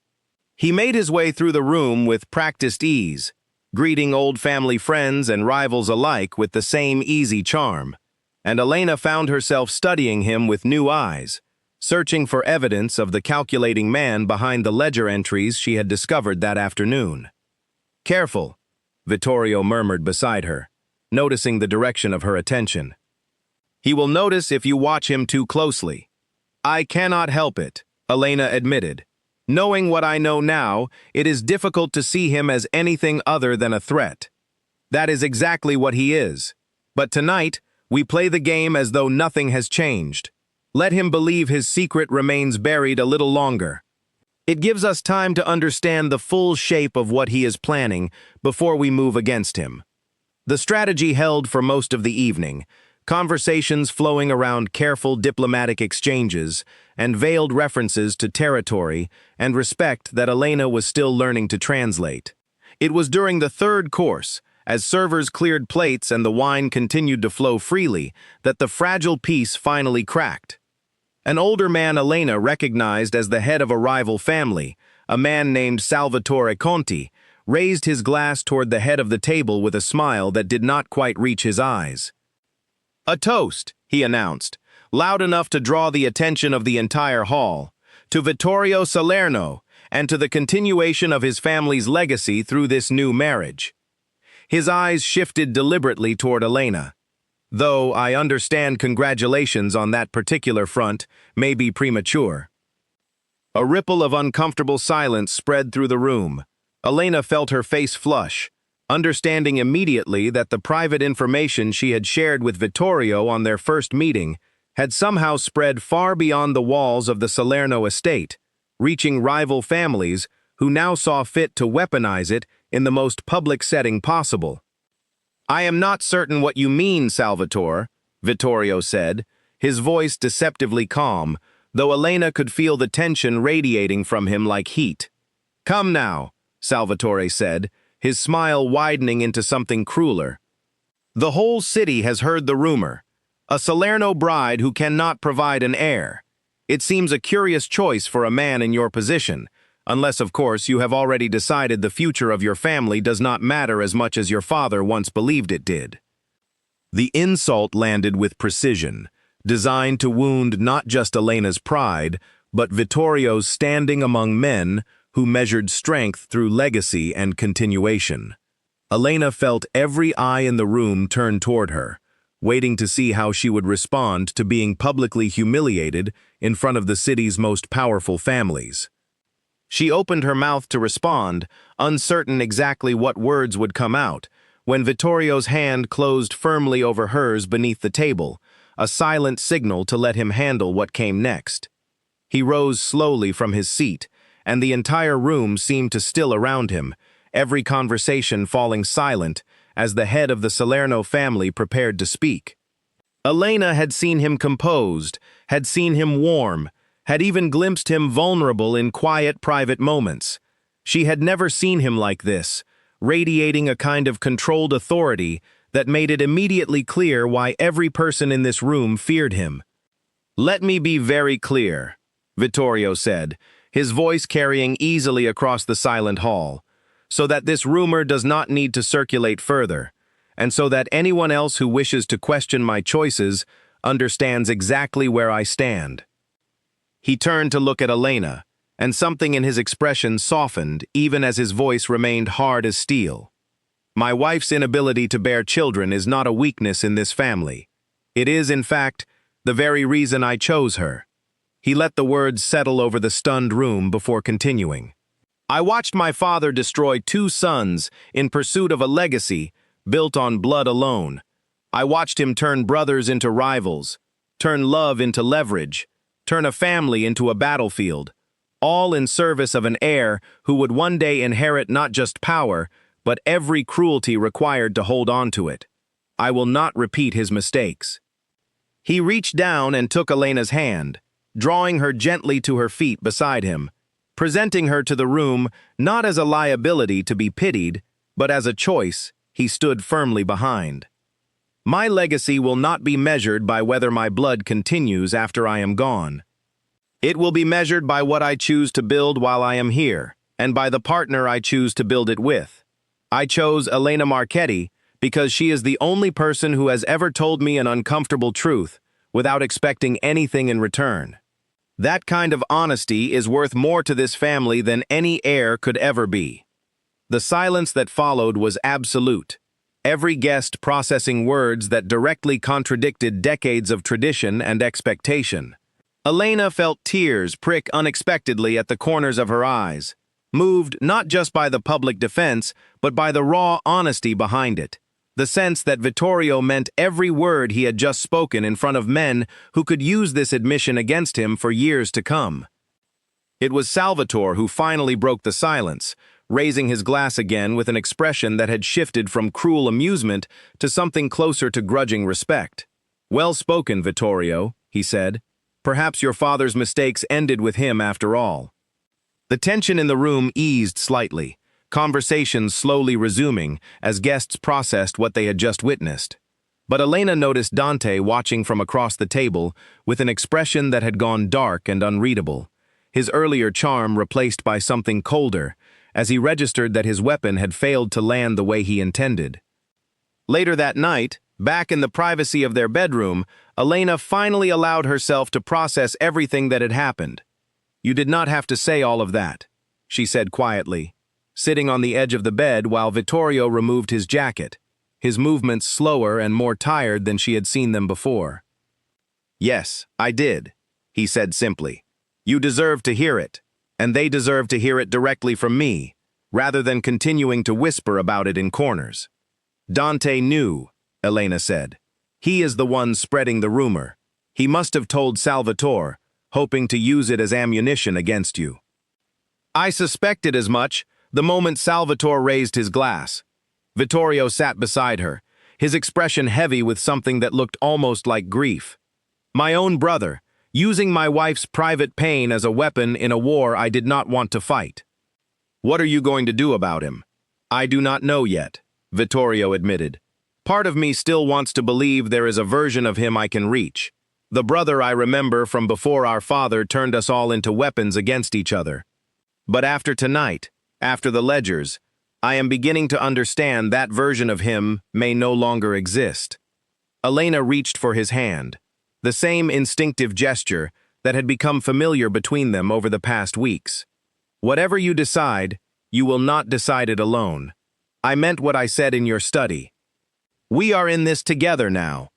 He made his way through the room with practiced ease, greeting old family friends and rivals alike with the same easy charm, and Elena found herself studying him with new eyes, searching for evidence of the calculating man behind the ledger entries she had discovered that afternoon. "Careful," Vittorio murmured beside her, noticing the direction of her attention. "He will notice if you watch him too closely." "I cannot help it," Elena admitted. "Knowing what I know now, it is difficult to see him as anything other than a threat. That is exactly what he is. But tonight, we play the game as though nothing has changed. Let him believe his secret remains buried a little longer. It gives us time to understand the full shape of what he is planning before we move against him." The strategy held for most of the evening, conversations flowing around careful diplomatic exchanges and veiled references to territory and respect that Elena was still learning to translate. It was during the third course, as servers cleared plates and the wine continued to flow freely, that the fragile peace finally cracked. An older man Elena recognized as the head of a rival family, a man named Salvatore Conti, raised his glass toward the head of the table with a smile that did not quite reach his eyes. "A toast," he announced, loud enough to draw the attention of the entire hall, "to Vittorio Salerno and to the continuation of his family's legacy through this new marriage." His eyes shifted deliberately toward Elena. "Though I understand congratulations on that particular front may be premature." A ripple of uncomfortable silence spread through the room. Elena felt her face flush, understanding immediately that the private information she had shared with Vittorio on their first meeting had somehow spread far beyond the walls of the Salerno estate, reaching rival families who now saw fit to weaponize it in the most public setting possible. "I am not certain what you mean, Salvatore," Vittorio said, his voice deceptively calm, though Elena could feel the tension radiating from him like heat. "Come now," Salvatore said, his smile widening into something crueler. "The whole city has heard the rumor. A Salerno bride who cannot provide an heir. It seems a curious choice for a man in your position, unless, of course, you have already decided the future of your family does not matter as much as your father once believed it did." The insult landed with precision, designed to wound not just Elena's pride, but Vittorio's standing among men who measured strength through legacy and continuation. Elena felt every eye in the room turn toward her, waiting to see how she would respond to being publicly humiliated in front of the city's most powerful families. She opened her mouth to respond, uncertain exactly what words would come out, when Vittorio's hand closed firmly over hers beneath the table, a silent signal to let him handle what came next. He rose slowly from his seat, and the entire room seemed to still around him, every conversation falling silent as the head of the Salerno family prepared to speak. Elena had seen him composed, had seen him warm, had even glimpsed him vulnerable in quiet, private moments. She had never seen him like this, radiating a kind of controlled authority that made it immediately clear why every person in this room feared him. "Let me be very clear," Vittorio said, his voice carrying easily across the silent hall, "so that this rumor does not need to circulate further, and so that anyone else who wishes to question my choices understands exactly where I stand." He turned to look at Elena, and something in his expression softened even as his voice remained hard as steel. "My wife's inability to bear children is not a weakness in this family. It is, in fact, the very reason I chose her." He let the words settle over the stunned room before continuing. "I watched my father destroy 2 sons in pursuit of a legacy built on blood alone. I watched him turn brothers into rivals, turn love into leverage, turn a family into a battlefield, all in service of an heir who would one day inherit not just power, but every cruelty required to hold on to it. I will not repeat his mistakes." He reached down and took Elena's hand, drawing her gently to her feet beside him, presenting her to the room not as a liability to be pitied, but as a choice he stood firmly behind. "My legacy will not be measured by whether my blood continues after I am gone. It will be measured by what I choose to build while I am here, and by the partner I choose to build it with. I chose Elena Marchetti because she is the only person who has ever told me an uncomfortable truth without expecting anything in return. That kind of honesty is worth more to this family than any heir could ever be." The silence that followed was absolute, every guest processing words that directly contradicted decades of tradition and expectation. Elena felt tears prick unexpectedly at the corners of her eyes, moved not just by the public defense, but by the raw honesty behind it, the sense that Vittorio meant every word he had just spoken in front of men who could use this admission against him for years to come. It was Salvatore who finally broke the silence, raising his glass again with an expression that had shifted from cruel amusement to something closer to grudging respect. "Well spoken, Vittorio," he said. "Perhaps your father's mistakes ended with him after all." The tension in the room eased slightly, conversations slowly resuming as guests processed what they had just witnessed. But Elena noticed Dante watching from across the table with an expression that had gone dark and unreadable, his earlier charm replaced by something colder, as he registered that his weapon had failed to land the way he intended. Later that night, back in the privacy of their bedroom, Elena finally allowed herself to process everything that had happened. "You did not have to say all of that," she said quietly, sitting on the edge of the bed while Vittorio removed his jacket, his movements slower and more tired than she had seen them before. "Yes, I did," he said simply. "You deserve to hear it, and they deserve to hear it directly from me, rather than continuing to whisper about it in corners." "Dante knew," Elena said. "He is the one spreading the rumor. He must have told Salvatore, hoping to use it as ammunition against you." "I suspected as much the moment Salvatore raised his glass." Vittorio sat beside her, his expression heavy with something that looked almost like grief. "My own brother, using my wife's private pain as a weapon in a war I did not want to fight." "What are you going to do about him?" "I do not know yet," Vittorio admitted. "Part of me still wants to believe there is a version of him I can reach. The brother I remember from before our father turned us all into weapons against each other. But after tonight, after the ledgers, I am beginning to understand that version of him may no longer exist." Elena reached for his hand, the same instinctive gesture that had become familiar between them over the past weeks. "Whatever you decide, you will not decide it alone. I meant what I said in your study. We are in this together now."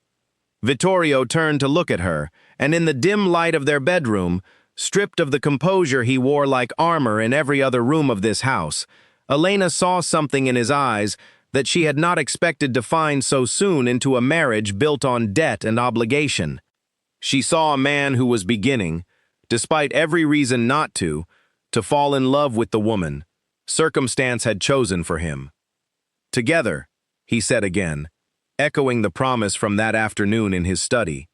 Vittorio turned to look at her, and in the dim light of their bedroom, stripped of the composure he wore like armor in every other room of this house, Elena saw something in his eyes that she had not expected to find so soon into a marriage built on debt and obligation. She saw a man who was beginning, despite every reason not to fall in love with the woman circumstance had chosen for him. "Together," he said again, echoing the promise from that afternoon in his study.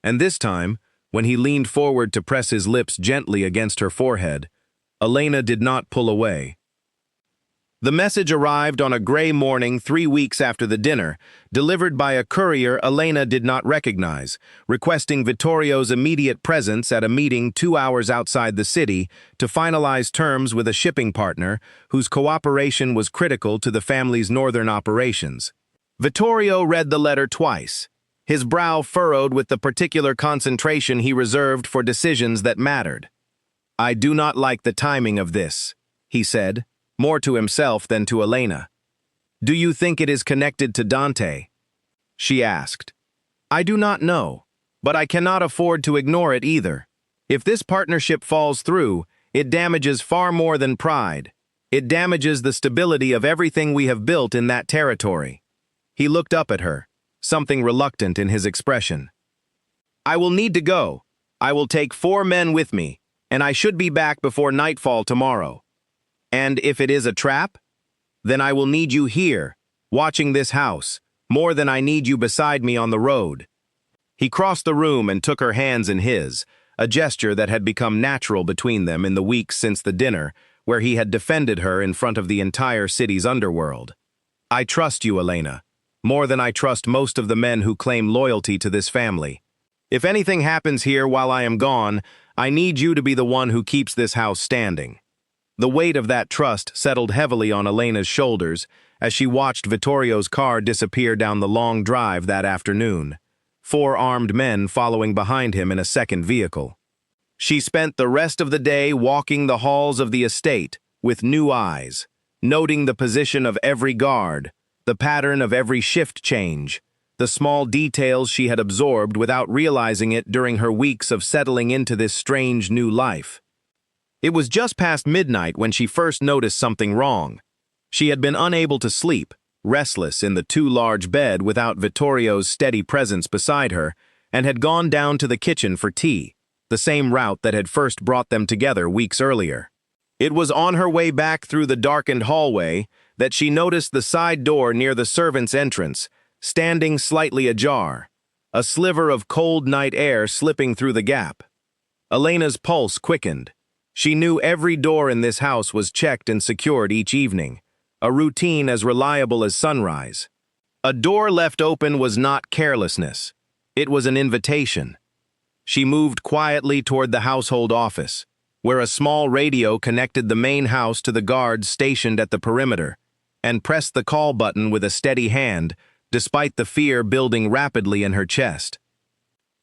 And this time, when he leaned forward to press his lips gently against her forehead, Elena did not pull away. The message arrived on a gray morning 3 weeks after the dinner, delivered by a courier Elena did not recognize, requesting Vittorio's immediate presence at a meeting 2 hours outside the city to finalize terms with a shipping partner whose cooperation was critical to the family's northern operations. Vittorio read the letter twice, his brow furrowed with the particular concentration he reserved for decisions that mattered. "I do not like the timing of this," he said, more to himself than to Elena. "Do you think it is connected to Dante?" she asked. "I do not know, but I cannot afford to ignore it either. If this partnership falls through, it damages far more than pride. It damages the stability of everything we have built in that territory." He looked up at her, something reluctant in his expression. "I will need to go. I will take 4 men with me, and I should be back before nightfall tomorrow. And if it is a trap, then I will need you here, watching this house, more than I need you beside me on the road." He crossed the room and took her hands in his, a gesture that had become natural between them in the weeks since the dinner, where he had defended her in front of the entire city's underworld. "I trust you, Elena, more than I trust most of the men who claim loyalty to this family. If anything happens here while I am gone, I need you to be the one who keeps this house standing." The weight of that trust settled heavily on Elena's shoulders as she watched Vittorio's car disappear down the long drive that afternoon, 4 armed men following behind him in a second vehicle. She spent the rest of the day walking the halls of the estate with new eyes, noting the position of every guard, the pattern of every shift change, the small details she had absorbed without realizing it during her weeks of settling into this strange new life. It was just past midnight when she first noticed something wrong. She had been unable to sleep, restless in the too large bed without Vittorio's steady presence beside her, and had gone down to the kitchen for tea, the same route that had first brought them together weeks earlier. It was on her way back through the darkened hallway that she noticed the side door near the servants' entrance, standing slightly ajar, a sliver of cold night air slipping through the gap. Elena's pulse quickened. She knew every door in this house was checked and secured each evening, a routine as reliable as sunrise. A door left open was not carelessness. It was an invitation. She moved quietly toward the household office, where a small radio connected the main house to the guards stationed at the perimeter, and pressed the call button with a steady hand, despite the fear building rapidly in her chest.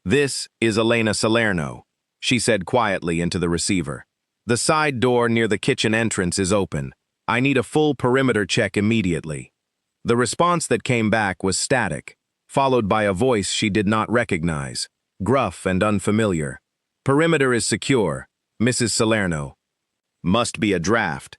"This is Elena Salerno," she said quietly into the receiver. "The side door near the kitchen entrance is open. I need a full perimeter check immediately." The response that came back was static, followed by a voice she did not recognize, gruff and unfamiliar. "Perimeter is secure, Mrs. Salerno." Must be a draft.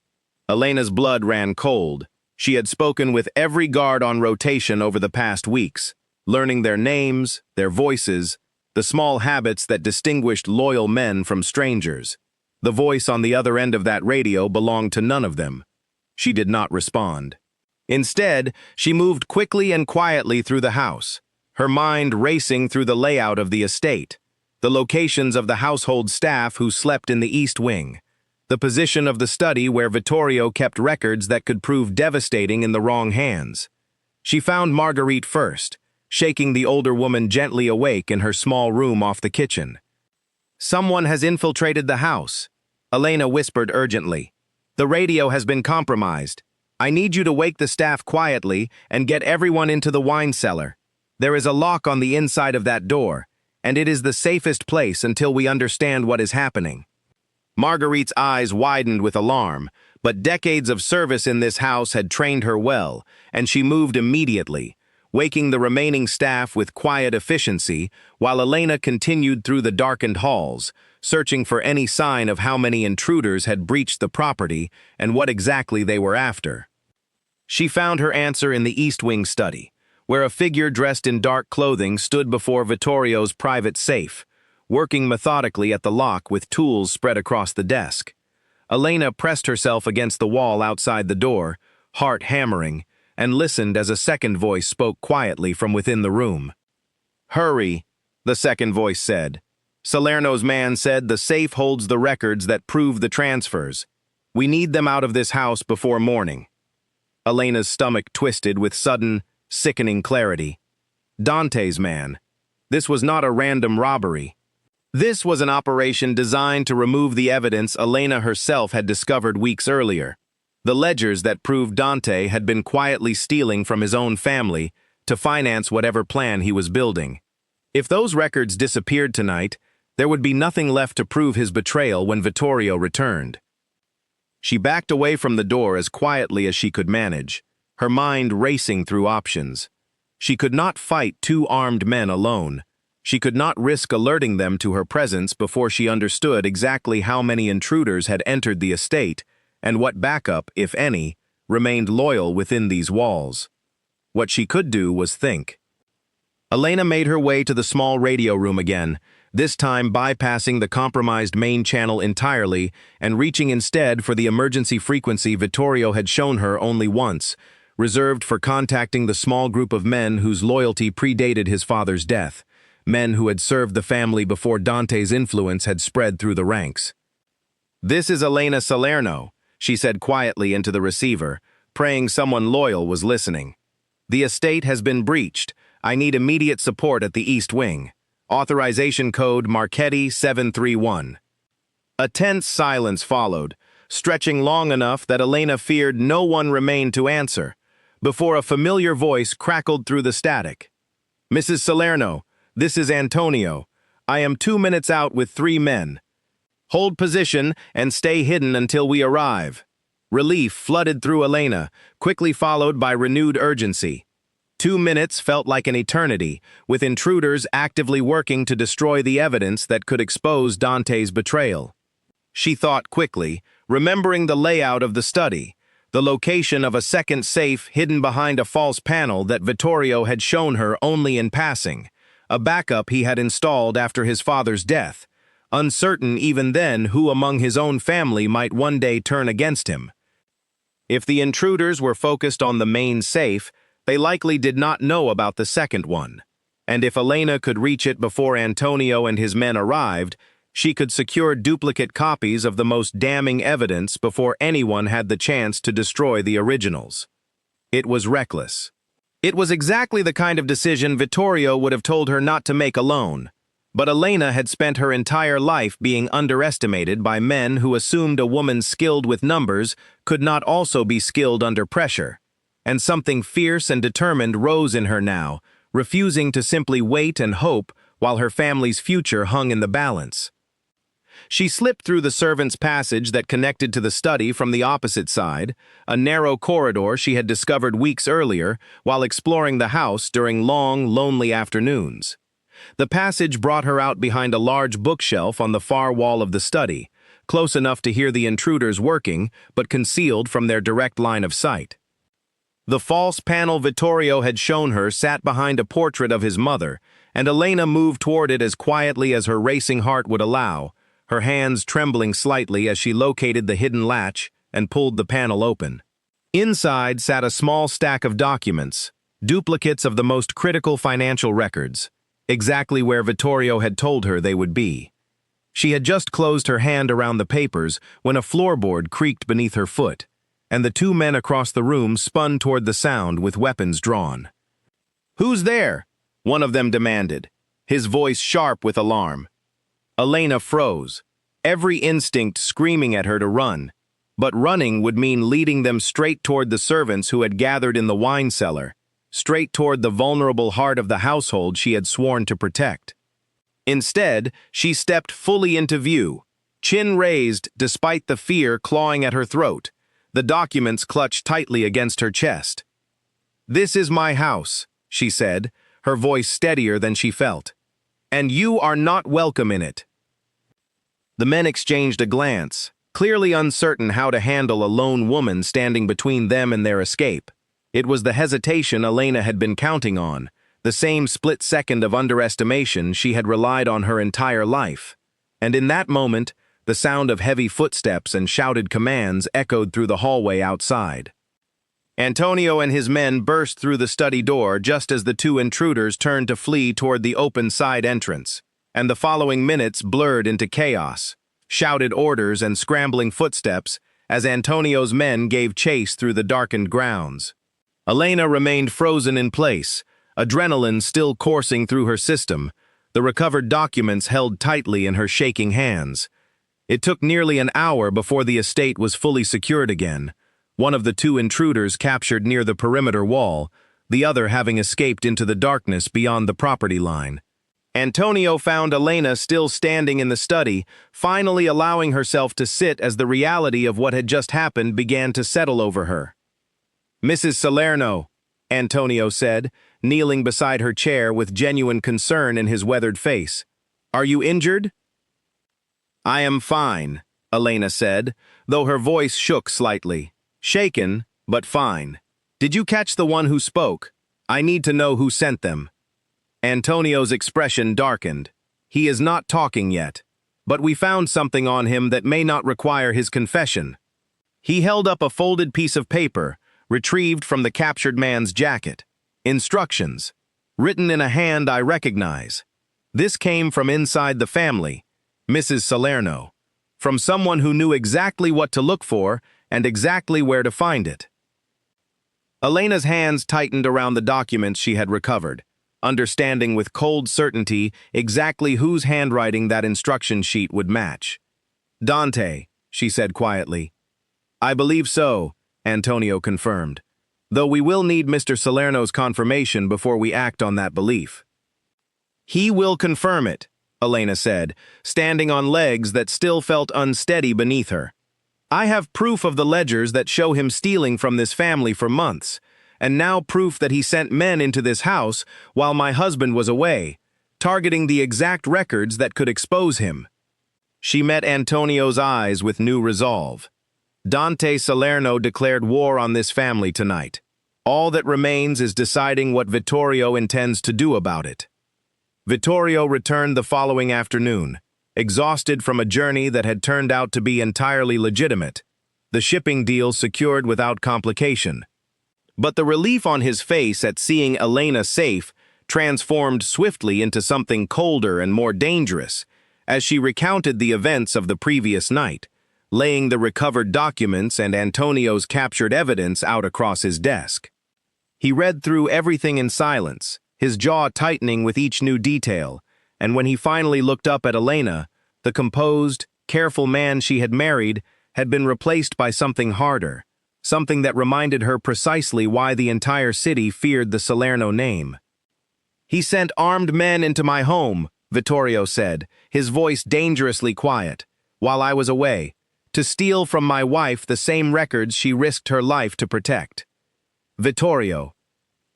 Elena's blood ran cold. She had spoken with every guard on rotation over the past weeks, learning their names, their voices, the small habits that distinguished loyal men from strangers. The voice on the other end of that radio belonged to none of them. She did not respond. Instead, she moved quickly and quietly through the house, her mind racing through the layout of the estate, the locations of the household staff who slept in the East Wing, the position of the study where Vittorio kept records that could prove devastating in the wrong hands. She found Marguerite first, shaking the older woman gently awake in her small room off the kitchen. "Someone has infiltrated the house," Elena whispered urgently. "The radio has been compromised. I need you to wake the staff quietly and get everyone into the wine cellar. There is a lock on the inside of that door, and it is the safest place until we understand what is happening." Marguerite's eyes widened with alarm, but decades of service in this house had trained her well, and she moved immediately, waking the remaining staff with quiet efficiency, while Elena continued through the darkened halls, searching for any sign of how many intruders had breached the property and what exactly they were after. She found her answer in the East Wing study, where a figure dressed in dark clothing stood before Vittorio's private safe, working methodically at the lock with tools spread across the desk. Elena pressed herself against the wall outside the door, heart hammering, and listened as a second voice spoke quietly from within the room. "Hurry," the second voice said. "Salerno's man said the safe holds the records that prove the transfers. We need them out of this house before morning." Elena's stomach twisted with sudden, sickening clarity. Dante's man. This was not a random robbery. This was an operation designed to remove the evidence Elena herself had discovered weeks earlier. The ledgers that proved Dante had been quietly stealing from his own family to finance whatever plan he was building. If those records disappeared tonight, there would be nothing left to prove his betrayal when Vittorio returned. She backed away from the door as quietly as she could manage, her mind racing through options. She could not fight two armed men alone. She could not risk alerting them to her presence before she understood exactly how many intruders had entered the estate and what backup, if any, remained loyal within these walls. What she could do was think. Elena made her way to the small radio room again, this time bypassing the compromised main channel entirely and reaching instead for the emergency frequency Vittorio had shown her only once, reserved for contacting the small group of men whose loyalty predated his father's death, men who had served the family before Dante's influence had spread through the ranks. "This is Elena Salerno," she said quietly into the receiver, praying someone loyal was listening. "The estate has been breached. I need immediate support at the East Wing. Authorization code Marchetti 731. A tense silence followed, stretching long enough that Elena feared no one remained to answer, before a familiar voice crackled through the static. "Mrs. Salerno, this is Antonio. I am 2 minutes out with 3 men. Hold position and stay hidden until we arrive." Relief flooded through Elena, quickly followed by renewed urgency. 2 minutes felt like an eternity, with intruders actively working to destroy the evidence that could expose Dante's betrayal. She thought quickly, remembering the layout of the study, the location of a second safe hidden behind a false panel that Vittorio had shown her only in passing, a backup he had installed after his father's death, uncertain even then who among his own family might one day turn against him. If the intruders were focused on the main safe, they likely did not know about the second one, and if Elena could reach it before Antonio and his men arrived, she could secure duplicate copies of the most damning evidence before anyone had the chance to destroy the originals. It was reckless. It was exactly the kind of decision Vittorio would have told her not to make alone. But Elena had spent her entire life being underestimated by men who assumed a woman skilled with numbers could not also be skilled under pressure. And something fierce and determined rose in her now, refusing to simply wait and hope while her family's future hung in the balance. She slipped through the servants' passage that connected to the study from the opposite side, a narrow corridor she had discovered weeks earlier while exploring the house during long, lonely afternoons. The passage brought her out behind a large bookshelf on the far wall of the study, close enough to hear the intruders working, but concealed from their direct line of sight. The false panel Vittorio had shown her sat behind a portrait of his mother, and Elena moved toward it as quietly as her racing heart would allow, her hands trembling slightly as she located the hidden latch and pulled the panel open. Inside sat a small stack of documents, duplicates of the most critical financial records, exactly where Vittorio had told her they would be. She had just closed her hand around the papers when a floorboard creaked beneath her foot, and the two men across the room spun toward the sound with weapons drawn. "Who's there?" one of them demanded, his voice sharp with alarm. Elena froze, every instinct screaming at her to run, but running would mean leading them straight toward the servants who had gathered in the wine cellar, straight toward the vulnerable heart of the household she had sworn to protect. Instead, she stepped fully into view, chin raised despite the fear clawing at her throat, the documents clutched tightly against her chest. "This is my house," she said, her voice steadier than she felt, "and you are not welcome in it." The men exchanged a glance, clearly uncertain how to handle a lone woman standing between them and their escape. It was the hesitation Elena had been counting on, the same split second of underestimation she had relied on her entire life. And in that moment, the sound of heavy footsteps and shouted commands echoed through the hallway outside. Antonio and his men burst through the study door just as the two intruders turned to flee toward the open side entrance, and the following minutes blurred into chaos, shouted orders and scrambling footsteps as Antonio's men gave chase through the darkened grounds. Elena remained frozen in place, adrenaline still coursing through her system, the recovered documents held tightly in her shaking hands. It took nearly an hour before the estate was fully secured again, one of the two intruders captured near the perimeter wall, the other having escaped into the darkness beyond the property line. Antonio found Elena still standing in the study, finally allowing herself to sit as the reality of what had just happened began to settle over her. "Mrs. Salerno," Antonio said, kneeling beside her chair with genuine concern in his weathered face. "Are you injured?" "I am fine," Elena said, though her voice shook slightly. "Shaken, but fine. Did you catch the one who spoke? I need to know who sent them." Antonio's expression darkened. "He is not talking yet, but we found something on him that may not require his confession." He held up a folded piece of paper, retrieved from the captured man's jacket. Instructions, written in a hand I recognize. This came from inside the family, Mrs. Salerno, from someone who knew exactly what to look for and exactly where to find it. Elena's hands tightened around the documents she had recovered, understanding with cold certainty exactly whose handwriting that instruction sheet would match. "Dante," she said quietly. "I believe so," Antonio confirmed, "though we will need Mr. Salerno's confirmation before we act on that belief." "He will confirm it," Elena said, standing on legs that still felt unsteady beneath her. "I have proof of the ledgers that show him stealing from this family for months, and now proof that he sent men into this house while my husband was away, targeting the exact records that could expose him." She met Antonio's eyes with new resolve. Dante Salerno declared war on this family tonight. All that remains is deciding what Vittorio intends to do about it. Vittorio returned the following afternoon, exhausted from a journey that had turned out to be entirely legitimate, the shipping deal secured without complication. But the relief on his face at seeing Elena safe transformed swiftly into something colder and more dangerous as she recounted the events of the previous night, laying the recovered documents and Antonio's captured evidence out across his desk. He read through everything in silence, his jaw tightening with each new detail, and when he finally looked up at Elena, the composed, careful man she had married had been replaced by something harder, something that reminded her precisely why the entire city feared the Salerno name. "He sent armed men into my home," Vittorio said, his voice dangerously quiet, "while I was away, to steal from my wife the same records she risked her life to protect." "Vittorio.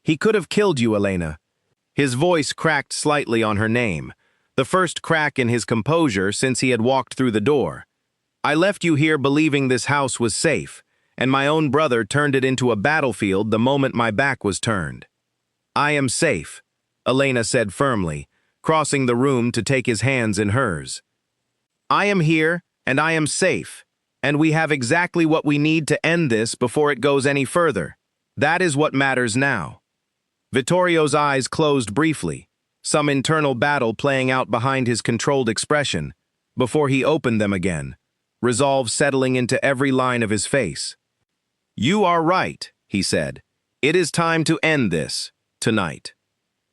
He could have killed you, Elena." His voice cracked slightly on her name, the first crack in his composure since he had walked through the door. "I left you here believing this house was safe, and my own brother turned it into a battlefield the moment my back was turned." "I am safe," Elena said firmly, crossing the room to take his hands in hers. "I am here, and I am safe, and we have exactly what we need to end this before it goes any further. That is what matters now." Vittorio's eyes closed briefly, some internal battle playing out behind his controlled expression, before he opened them again, resolve settling into every line of his face. "You are right," he said. "It is time to end this, tonight."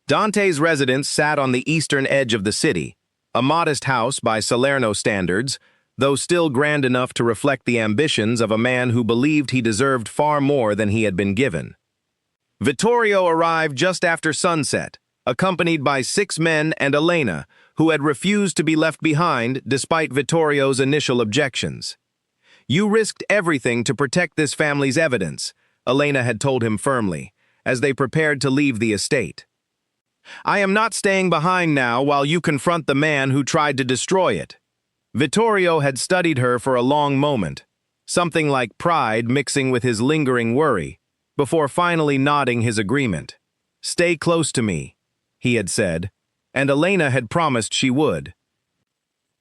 Dante's residence sat on the eastern edge of the city, a modest house by Salerno standards, though still grand enough to reflect the ambitions of a man who believed he deserved far more than he had been given. Vittorio arrived just after sunset, accompanied by 6 men and Elena, who had refused to be left behind despite Vittorio's initial objections. "You risked everything to protect this family's evidence," Elena had told him firmly, as they prepared to leave the estate. "I am not staying behind now while you confront the man who tried to destroy it." Vittorio had studied her for a long moment, something like pride mixing with his lingering worry, before finally nodding his agreement. "Stay close to me," he had said, and Elena had promised she would.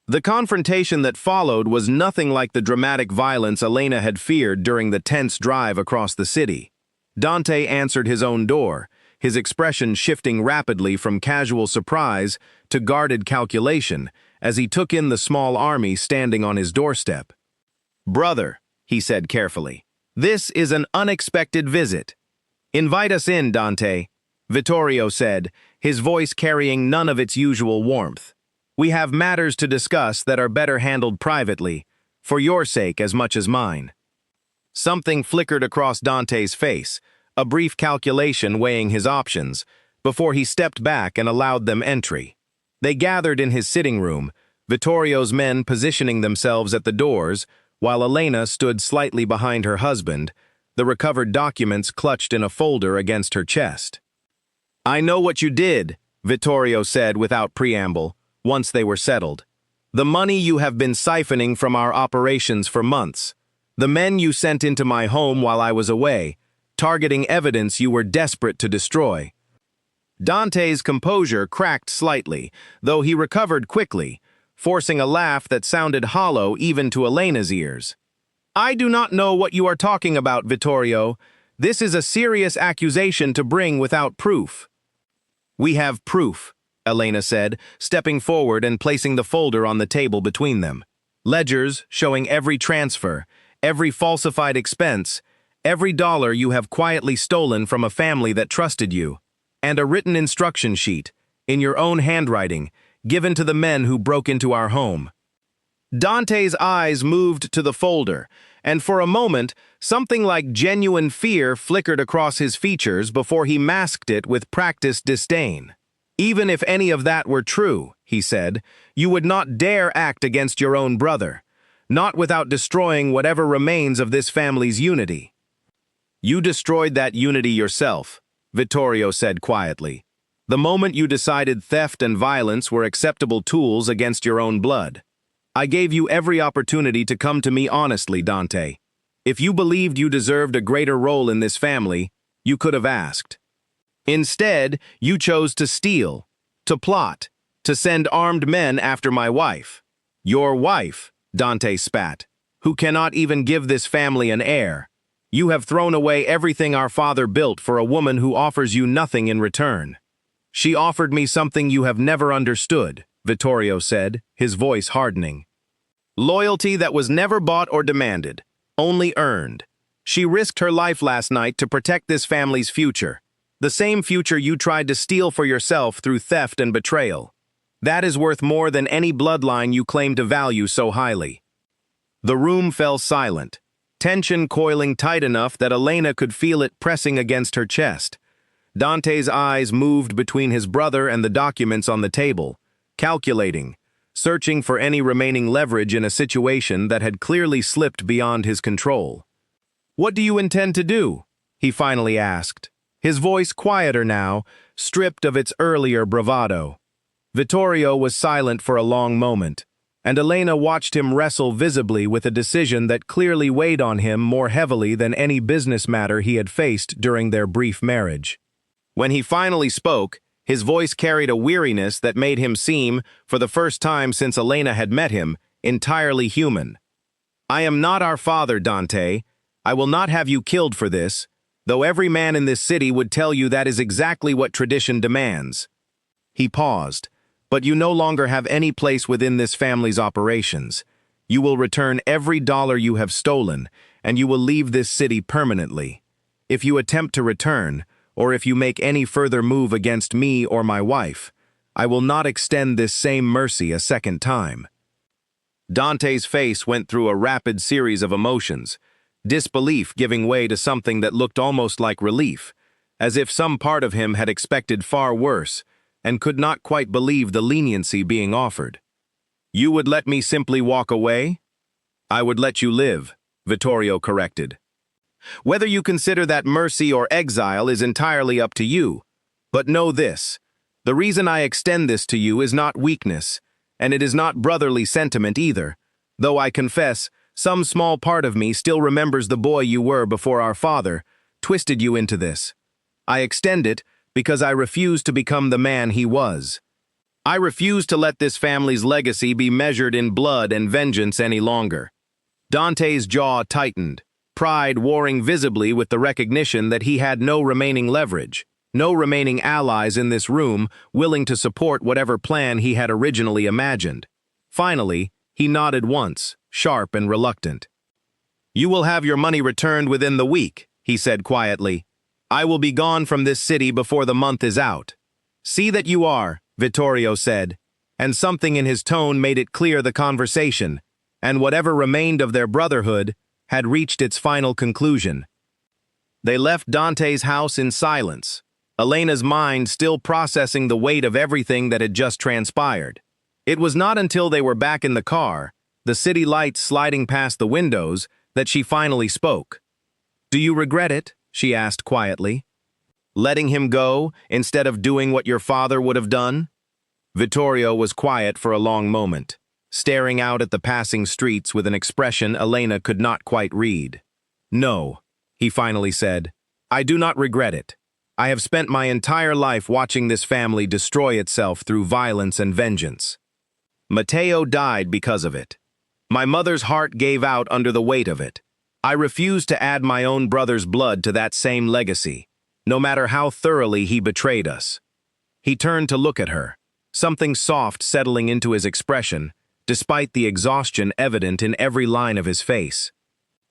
The confrontation that followed was nothing like the dramatic violence Elena had feared during the tense drive across the city. Dante answered his own door, his expression shifting rapidly from casual surprise to guarded calculation as he took in the small army standing on his doorstep. "Brother," he said carefully, "this is an unexpected visit." "Invite us in, Dante," Vittorio said, his voice carrying none of its usual warmth. "We have matters to discuss that are better handled privately, for your sake as much as mine." Something flickered across Dante's face, a brief calculation weighing his options, before he stepped back and allowed them entry. They gathered in his sitting room, Vittorio's men positioning themselves at the doors, while Elena stood slightly behind her husband, the recovered documents clutched in a folder against her chest. "I know what you did," Vittorio said without preamble, once they were settled. "The money you have been siphoning from our operations for months. The men you sent into my home while I was away, targeting evidence you were desperate to destroy." Dante's composure cracked slightly, though he recovered quickly, forcing a laugh that sounded hollow even to Elena's ears. "I do not know what you are talking about, Vittorio. This is a serious accusation to bring without proof." "We have proof," Elena said, stepping forward and placing the folder on the table between them. "Ledgers showing every transfer, every falsified expense, every dollar you have quietly stolen from a family that trusted you, and a written instruction sheet, in your own handwriting, given to the men who broke into our home." Dante's eyes moved to the folder, and for a moment, something like genuine fear flickered across his features before he masked it with practiced disdain. "Even if any of that were true," he said, "you would not dare act against your own brother, not without destroying whatever remains of this family's unity." "You destroyed that unity yourself," Vittorio said quietly, "the moment you decided theft and violence were acceptable tools against your own blood. I gave you every opportunity to come to me honestly, Dante. If you believed you deserved a greater role in this family, you could have asked. Instead, you chose to steal, to plot, to send armed men after my wife. Your wife," Dante spat, "who cannot even give this family an heir. You have thrown away everything our father built for a woman who offers you nothing in return." "She offered me something you have never understood," Vittorio said, his voice hardening. "Loyalty that was never bought or demanded, only earned. She risked her life last night to protect this family's future. The same future you tried to steal for yourself through theft and betrayal. That is worth more than any bloodline you claim to value so highly." The room fell silent, tension coiling tight enough that Elena could feel it pressing against her chest. Dante's eyes moved between his brother and the documents on the table, calculating, searching for any remaining leverage in a situation that had clearly slipped beyond his control. "What do you intend to do?" he finally asked, his voice quieter now, stripped of its earlier bravado. Vittorio was silent for a long moment, and Elena watched him wrestle visibly with a decision that clearly weighed on him more heavily than any business matter he had faced during their brief marriage. When he finally spoke, his voice carried a weariness that made him seem, for the first time since Elena had met him, entirely human. "I am not our father, Dante. I will not have you killed for this, though every man in this city would tell you that is exactly what tradition demands." He paused. "But you no longer have any place within this family's operations. You will return every dollar you have stolen, and you will leave this city permanently. If you attempt to return, or if you make any further move against me or my wife, I will not extend this same mercy a second time." Dante's face went through a rapid series of emotions, disbelief giving way to something that looked almost like relief, as if some part of him had expected far worse and could not quite believe the leniency being offered. "You would let me simply walk away?" "I would let you live," Vittorio corrected. "Whether you consider that mercy or exile is entirely up to you. But know this, the reason I extend this to you is not weakness, and it is not brotherly sentiment either, though I confess, some small part of me still remembers the boy you were before our father twisted you into this. I extend it because I refuse to become the man he was. I refuse to let this family's legacy be measured in blood and vengeance any longer." Dante's jaw tightened, pride warring visibly with the recognition that he had no remaining leverage, no remaining allies in this room willing to support whatever plan he had originally imagined. Finally, he nodded once, sharp and reluctant. "You will have your money returned within the week," he said quietly. "I will be gone from this city before the month is out." "See that you are," Vittorio said, and something in his tone made it clear the conversation, and whatever remained of their brotherhood, had reached its final conclusion. They left Dante's house in silence, Elena's mind still processing the weight of everything that had just transpired. It was not until they were back in the car, the city lights sliding past the windows, that she finally spoke. "Do you regret it?" she asked quietly. "Letting him go instead of doing what your father would have done?" Vittorio was quiet for a long moment, staring out at the passing streets with an expression Elena could not quite read. "No," he finally said, "I do not regret it. I have spent my entire life watching this family destroy itself through violence and vengeance. Matteo died because of it. My mother's heart gave out under the weight of it. I refuse to add my own brother's blood to that same legacy, no matter how thoroughly he betrayed us." He turned to look at her, something soft settling into his expression, despite the exhaustion evident in every line of his face.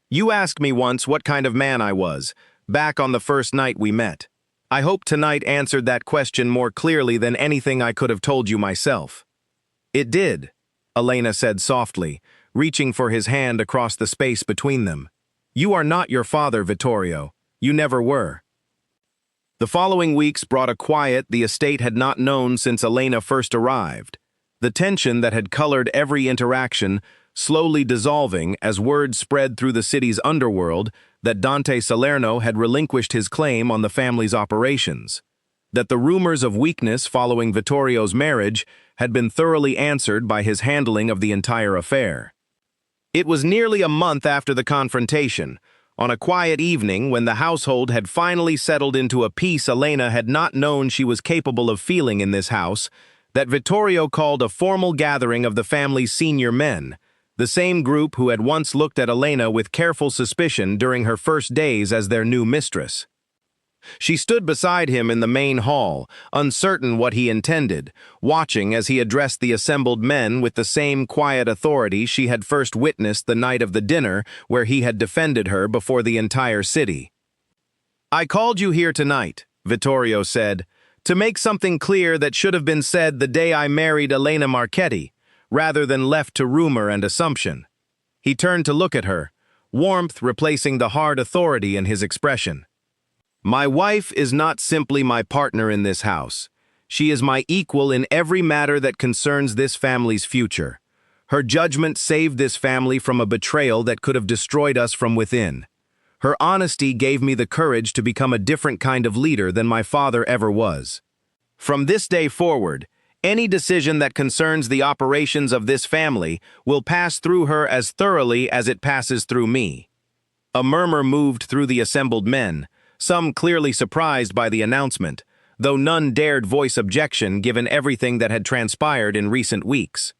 "You asked me once what kind of man I was, back on the first night we met. I hope tonight answered that question more clearly than anything I could have told you myself." "It did," Elena said softly, reaching for his hand across the space between them. "You are not your father, Vittorio. You never were." The following weeks brought a quiet the estate had not known since Elena first arrived. The tension that had colored every interaction slowly dissolving as word spread through the city's underworld that Dante Salerno had relinquished his claim on the family's operations, that the rumors of weakness following Vittorio's marriage had been thoroughly answered by his handling of the entire affair. It was nearly a month after the confrontation, on a quiet evening when the household had finally settled into a peace Elena had not known she was capable of feeling in this house, that Vittorio called a formal gathering of the family's senior men, the same group who had once looked at Elena with careful suspicion during her first days as their new mistress. She stood beside him in the main hall, uncertain what he intended, watching as he addressed the assembled men with the same quiet authority she had first witnessed the night of the dinner where he had defended her before the entire city. "I called you here tonight," Vittorio said, "to make something clear that should have been said the day I married Elena Marchetti, rather than left to rumor and assumption." He turned to look at her, warmth replacing the hard authority in his expression. "My wife is not simply my partner in this house. She is my equal in every matter that concerns this family's future. Her judgment saved this family from a betrayal that could have destroyed us from within. Her honesty gave me the courage to become a different kind of leader than my father ever was. From this day forward, any decision that concerns the operations of this family will pass through her as thoroughly as it passes through me." A murmur moved through the assembled men, some clearly surprised by the announcement, though none dared voice objection given everything that had transpired in recent weeks.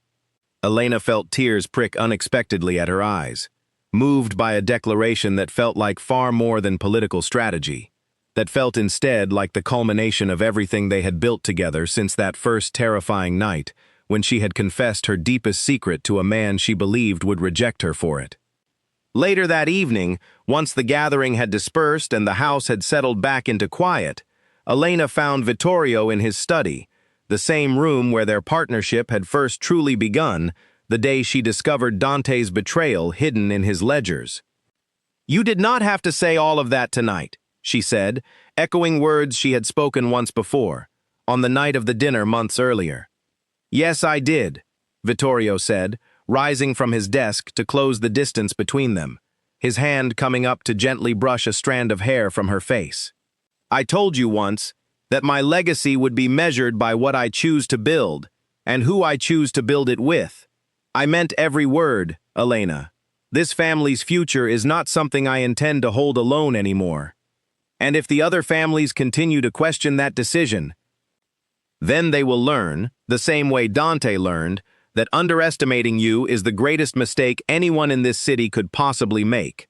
Elena felt tears prick unexpectedly at her eyes, moved by a declaration that felt like far more than political strategy, that felt instead like the culmination of everything they had built together since that first terrifying night when she had confessed her deepest secret to a man she believed would reject her for it. Later that evening, once the gathering had dispersed and the house had settled back into quiet, Elena found Vittorio in his study, the same room where their partnership had first truly begun, the day she discovered Dante's betrayal hidden in his ledgers. "You did not have to say all of that tonight," she said, echoing words she had spoken once before, on the night of the dinner months earlier. "Yes, I did," Vittorio said, rising from his desk to close the distance between them, his hand coming up to gently brush a strand of hair from her face. "I told you once that my legacy would be measured by what I choose to build, and who I choose to build it with. I meant every word, Elena. This family's future is not something I intend to hold alone anymore. And if the other families continue to question that decision, then they will learn, the same way Dante learned, that underestimating you is the greatest mistake anyone in this city could possibly make."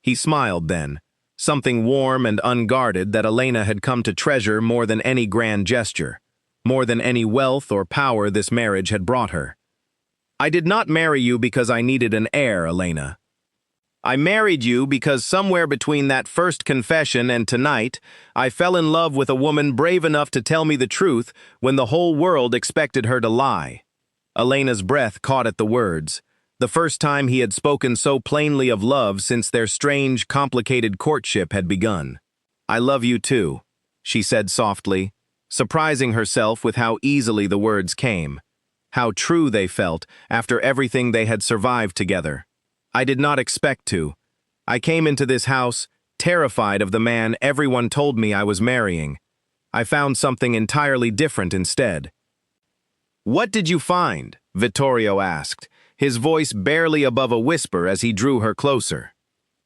He smiled then, something warm and unguarded that Elena had come to treasure more than any grand gesture, more than any wealth or power this marriage had brought her. "I did not marry you because I needed an heir, Elena. I married you because somewhere between that first confession and tonight, I fell in love with a woman brave enough to tell me the truth when the whole world expected her to lie." Elena's breath caught at the words, the first time he had spoken so plainly of love since their strange, complicated courtship had begun. "I love you too," she said softly, surprising herself with how easily the words came, how true they felt after everything they had survived together. "I did not expect to. I came into this house terrified of the man everyone told me I was marrying. I found something entirely different instead." "What did you find?" Vittorio asked, his voice barely above a whisper as he drew her closer.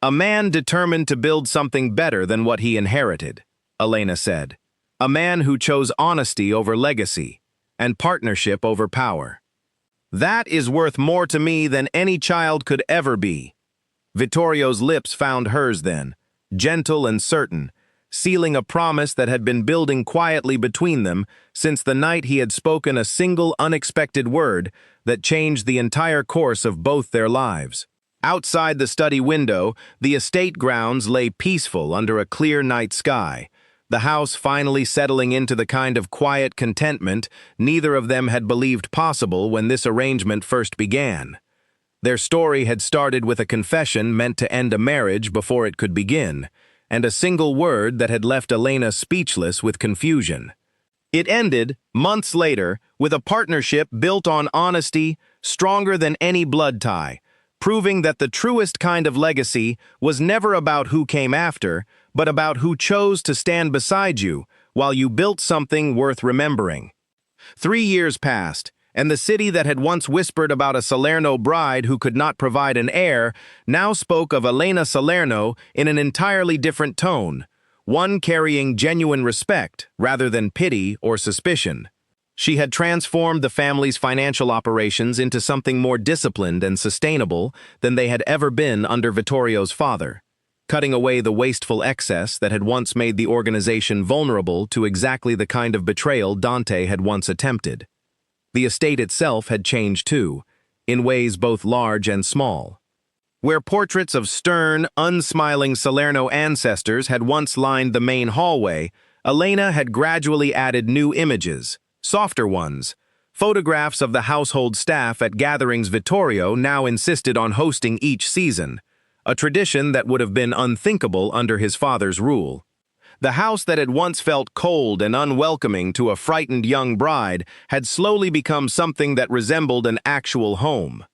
"A man determined to build something better than what he inherited," Elena said. "A man who chose honesty over legacy and partnership over power. That is worth more to me than any child could ever be." Vittorio's lips found hers then, gentle and certain, sealing a promise that had been building quietly between them since the night he had spoken a single unexpected word that changed the entire course of both their lives. Outside the study window, the estate grounds lay peaceful under a clear night sky, the house finally settling into the kind of quiet contentment neither of them had believed possible when this arrangement first began. Their story had started with a confession meant to end a marriage before it could begin, and a single word that had left Elena speechless with confusion. It ended, months later, with a partnership built on honesty, stronger than any blood tie, proving that the truest kind of legacy was never about who came after, but about who chose to stand beside you while you built something worth remembering. 3 years passed, and the city that had once whispered about a Salerno bride who could not provide an heir now spoke of Elena Salerno in an entirely different tone, one carrying genuine respect rather than pity or suspicion. She had transformed the family's financial operations into something more disciplined and sustainable than they had ever been under Vittorio's father. cutting away the wasteful excess that had once made the organization vulnerable to exactly the kind of betrayal Dante had once attempted. The estate itself had changed too, in ways both large and small. Where portraits of stern, unsmiling Salerno ancestors had once lined the main hallway, Elena had gradually added new images, softer ones. Photographs of the household staff at gatherings Vittorio now insisted on hosting each season, a tradition that would have been unthinkable under his father's rule. The house that had once felt cold and unwelcoming to a frightened young bride had slowly become something that resembled an actual home.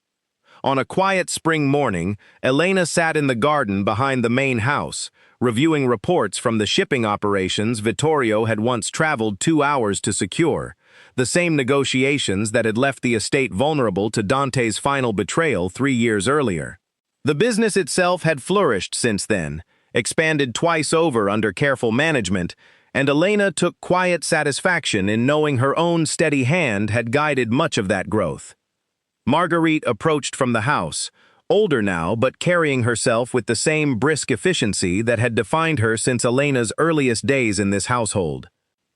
On a quiet spring morning, Elena sat in the garden behind the main house, reviewing reports from the shipping operations Vittorio had once traveled 2 hours to secure, the same negotiations that had left the estate vulnerable to Dante's final betrayal 3 years earlier. The business itself had flourished since then, expanded twice over under careful management, and Elena took quiet satisfaction in knowing her own steady hand had guided much of that growth. Marguerite approached from the house, older now but carrying herself with the same brisk efficiency that had defined her since Elena's earliest days in this household.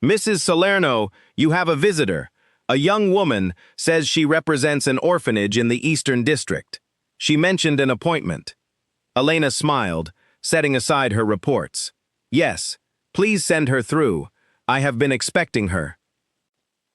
"Mrs. Salerno, you have a visitor. A young woman says she represents an orphanage in the Eastern District. She mentioned an appointment." Elena smiled, setting aside her reports. "Yes, please send her through. I have been expecting her."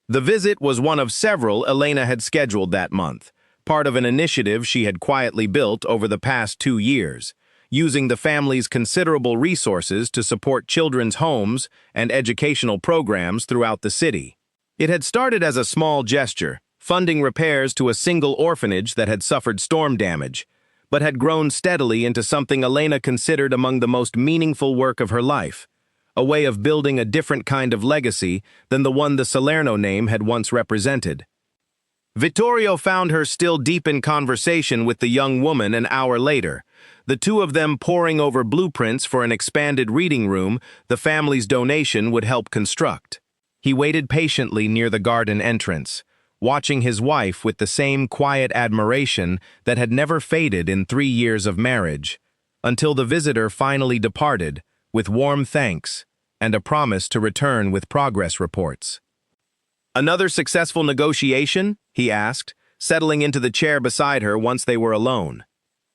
The visit was one of several Elena had scheduled that month, part of an initiative she had quietly built over the past 2 years, using the family's considerable resources to support children's homes and educational programs throughout the city. It had started as a small gesture, funding repairs to a single orphanage that had suffered storm damage, but had grown steadily into something Elena considered among the most meaningful work of her life, a way of building a different kind of legacy than the one the Salerno name had once represented. Vittorio found her still deep in conversation with the young woman an hour later, the two of them poring over blueprints for an expanded reading room the family's donation would help construct. He waited patiently near the garden entrance, watching his wife with the same quiet admiration that had never faded in 3 years of marriage, until the visitor finally departed, with warm thanks and a promise to return with progress reports. "Another successful negotiation?" he asked, settling into the chair beside her once they were alone.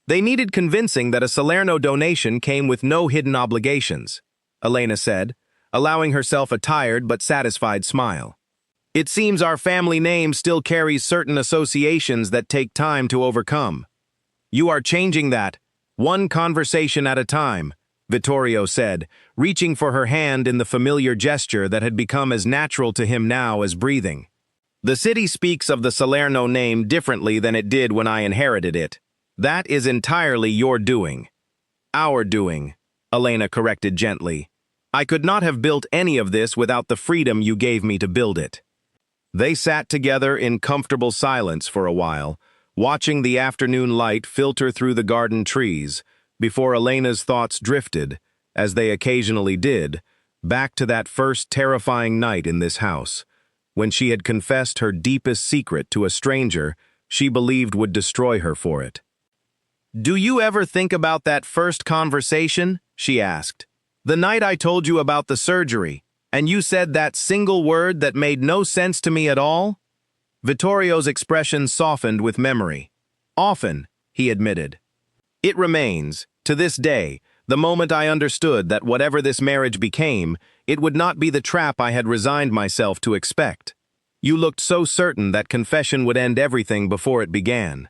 "They needed convincing that a Salerno donation came with no hidden obligations," Elena said, allowing herself a tired but satisfied smile. "It seems our family name still carries certain associations that take time to overcome. You are changing that, one conversation at a time," Vittorio said, reaching for her hand in the familiar gesture that had become as natural to him now as breathing. "The city speaks of the Salerno name differently than it did when I inherited it. That is entirely your doing." "Our doing," Elena corrected gently. "I could not have built any of this without the freedom you gave me to build it." They sat together in comfortable silence for a while, watching the afternoon light filter through the garden trees, before Elena's thoughts drifted, as they occasionally did, back to that first terrifying night in this house, when she had confessed her deepest secret to a stranger she believed would destroy her for it. "Do you ever think about that first conversation?" she asked. "The night I told you about the surgery, and you said that single word that made no sense to me at all?" Vittorio's expression softened with memory. "Often," he admitted. "It remains, to this day, the moment I understood that whatever this marriage became, it would not be the trap I had resigned myself to expect. You looked so certain that confession would end everything before it began."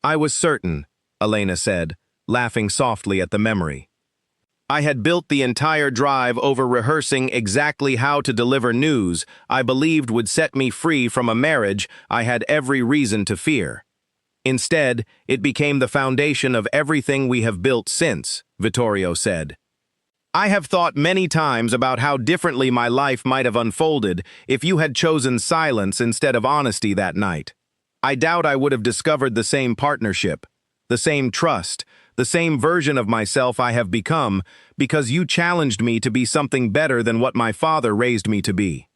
"I was certain," Elena said, laughing softly at the memory. "I had built the entire drive over rehearsing exactly how to deliver news I believed would set me free from a marriage I had every reason to fear. Instead, it became the foundation of everything we have built since," Vittorio said. "I have thought many times about how differently my life might have unfolded if you had chosen silence instead of honesty that night. I doubt I would have discovered the same partnership, the same trust, the same version of myself I have become, because you challenged me to be something better than what my father raised me to be."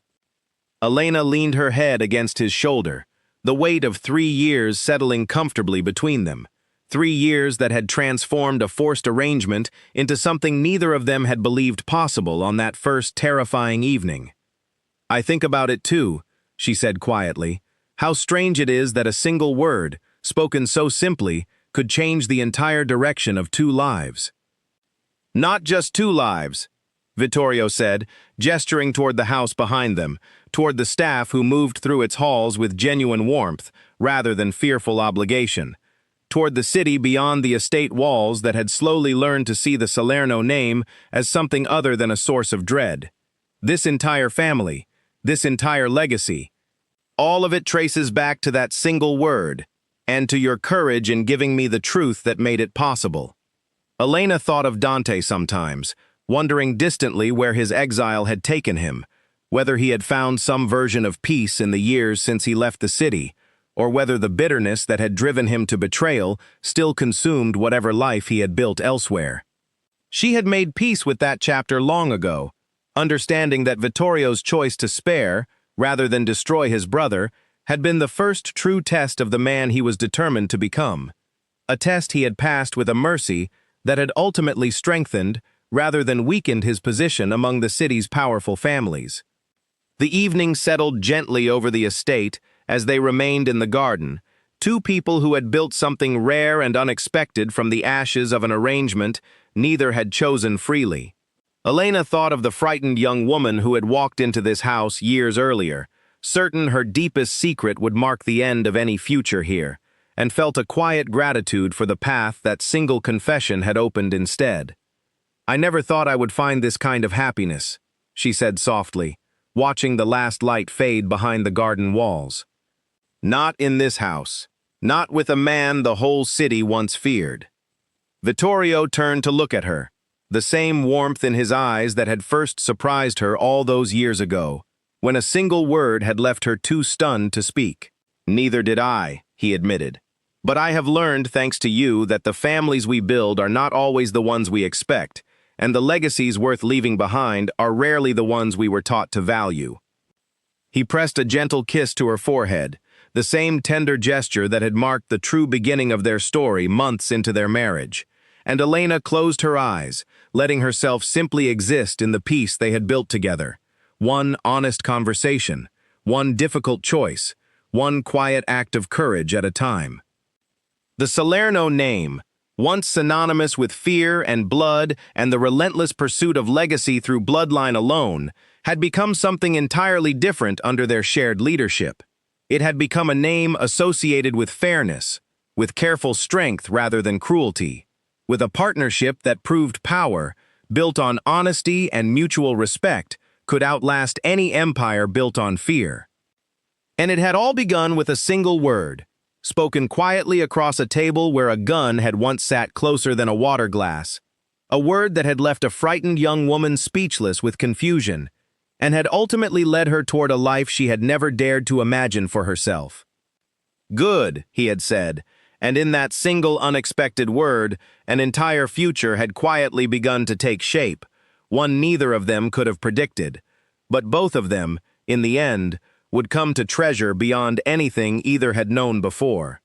Elena leaned her head against his shoulder, the weight of 3 years settling comfortably between them, 3 years that had transformed a forced arrangement into something neither of them had believed possible on that first terrifying evening. "I think about it too," she said quietly. "How strange it is that a single word, spoken so simply, could change the entire direction of 2 lives." "Not just 2 lives," Vittorio said, gesturing toward the house behind them, toward the staff who moved through its halls with genuine warmth, rather than fearful obligation, toward the city beyond the estate walls that had slowly learned to see the Salerno name as something other than a source of dread. "This entire family, this entire legacy, all of it traces back to that single word, and to your courage in giving me the truth that made it possible." Elena thought of Dante sometimes, wondering distantly where his exile had taken him, whether he had found some version of peace in the years since he left the city, or whether the bitterness that had driven him to betrayal still consumed whatever life he had built elsewhere. She had made peace with that chapter long ago, understanding that Vittorio's choice to spare, rather than destroy his brother, had been the first true test of the man he was determined to become. A test he had passed with a mercy that had ultimately strengthened, rather than weakened his position among the city's powerful families. The evening settled gently over the estate as they remained in the garden, 2 people who had built something rare and unexpected from the ashes of an arrangement neither had chosen freely. Elena thought of the frightened young woman who had walked into this house years earlier, certain her deepest secret would mark the end of any future here, and felt a quiet gratitude for the path that single confession had opened instead. "I never thought I would find this kind of happiness," she said softly, watching the last light fade behind the garden walls. "Not in this house. Not with a man the whole city once feared." Vittorio turned to look at her, the same warmth in his eyes that had first surprised her all those years ago, when a single word had left her too stunned to speak. "Neither did I," he admitted. "But I have learned, thanks to you, that the families we build are not always the ones we expect, and the legacies worth leaving behind are rarely the ones we were taught to value." He pressed a gentle kiss to her forehead, the same tender gesture that had marked the true beginning of their story months into their marriage, and Elena closed her eyes, letting herself simply exist in the peace they had built together. One honest conversation, one difficult choice, one quiet act of courage at a time. The Salerno name, once synonymous with fear and blood and the relentless pursuit of legacy through bloodline alone, had become something entirely different under their shared leadership. It had become a name associated with fairness, with careful strength rather than cruelty, with a partnership that proved power, built on honesty and mutual respect, could outlast any empire built on fear. And it had all begun with a single word, spoken quietly across a table where a gun had once sat closer than a water glass, a word that had left a frightened young woman speechless with confusion, and had ultimately led her toward a life she had never dared to imagine for herself. "Good," he had said, and in that single unexpected word, an entire future had quietly begun to take shape, one neither of them could have predicted, but both of them, in the end, would come to treasure beyond anything either had known before.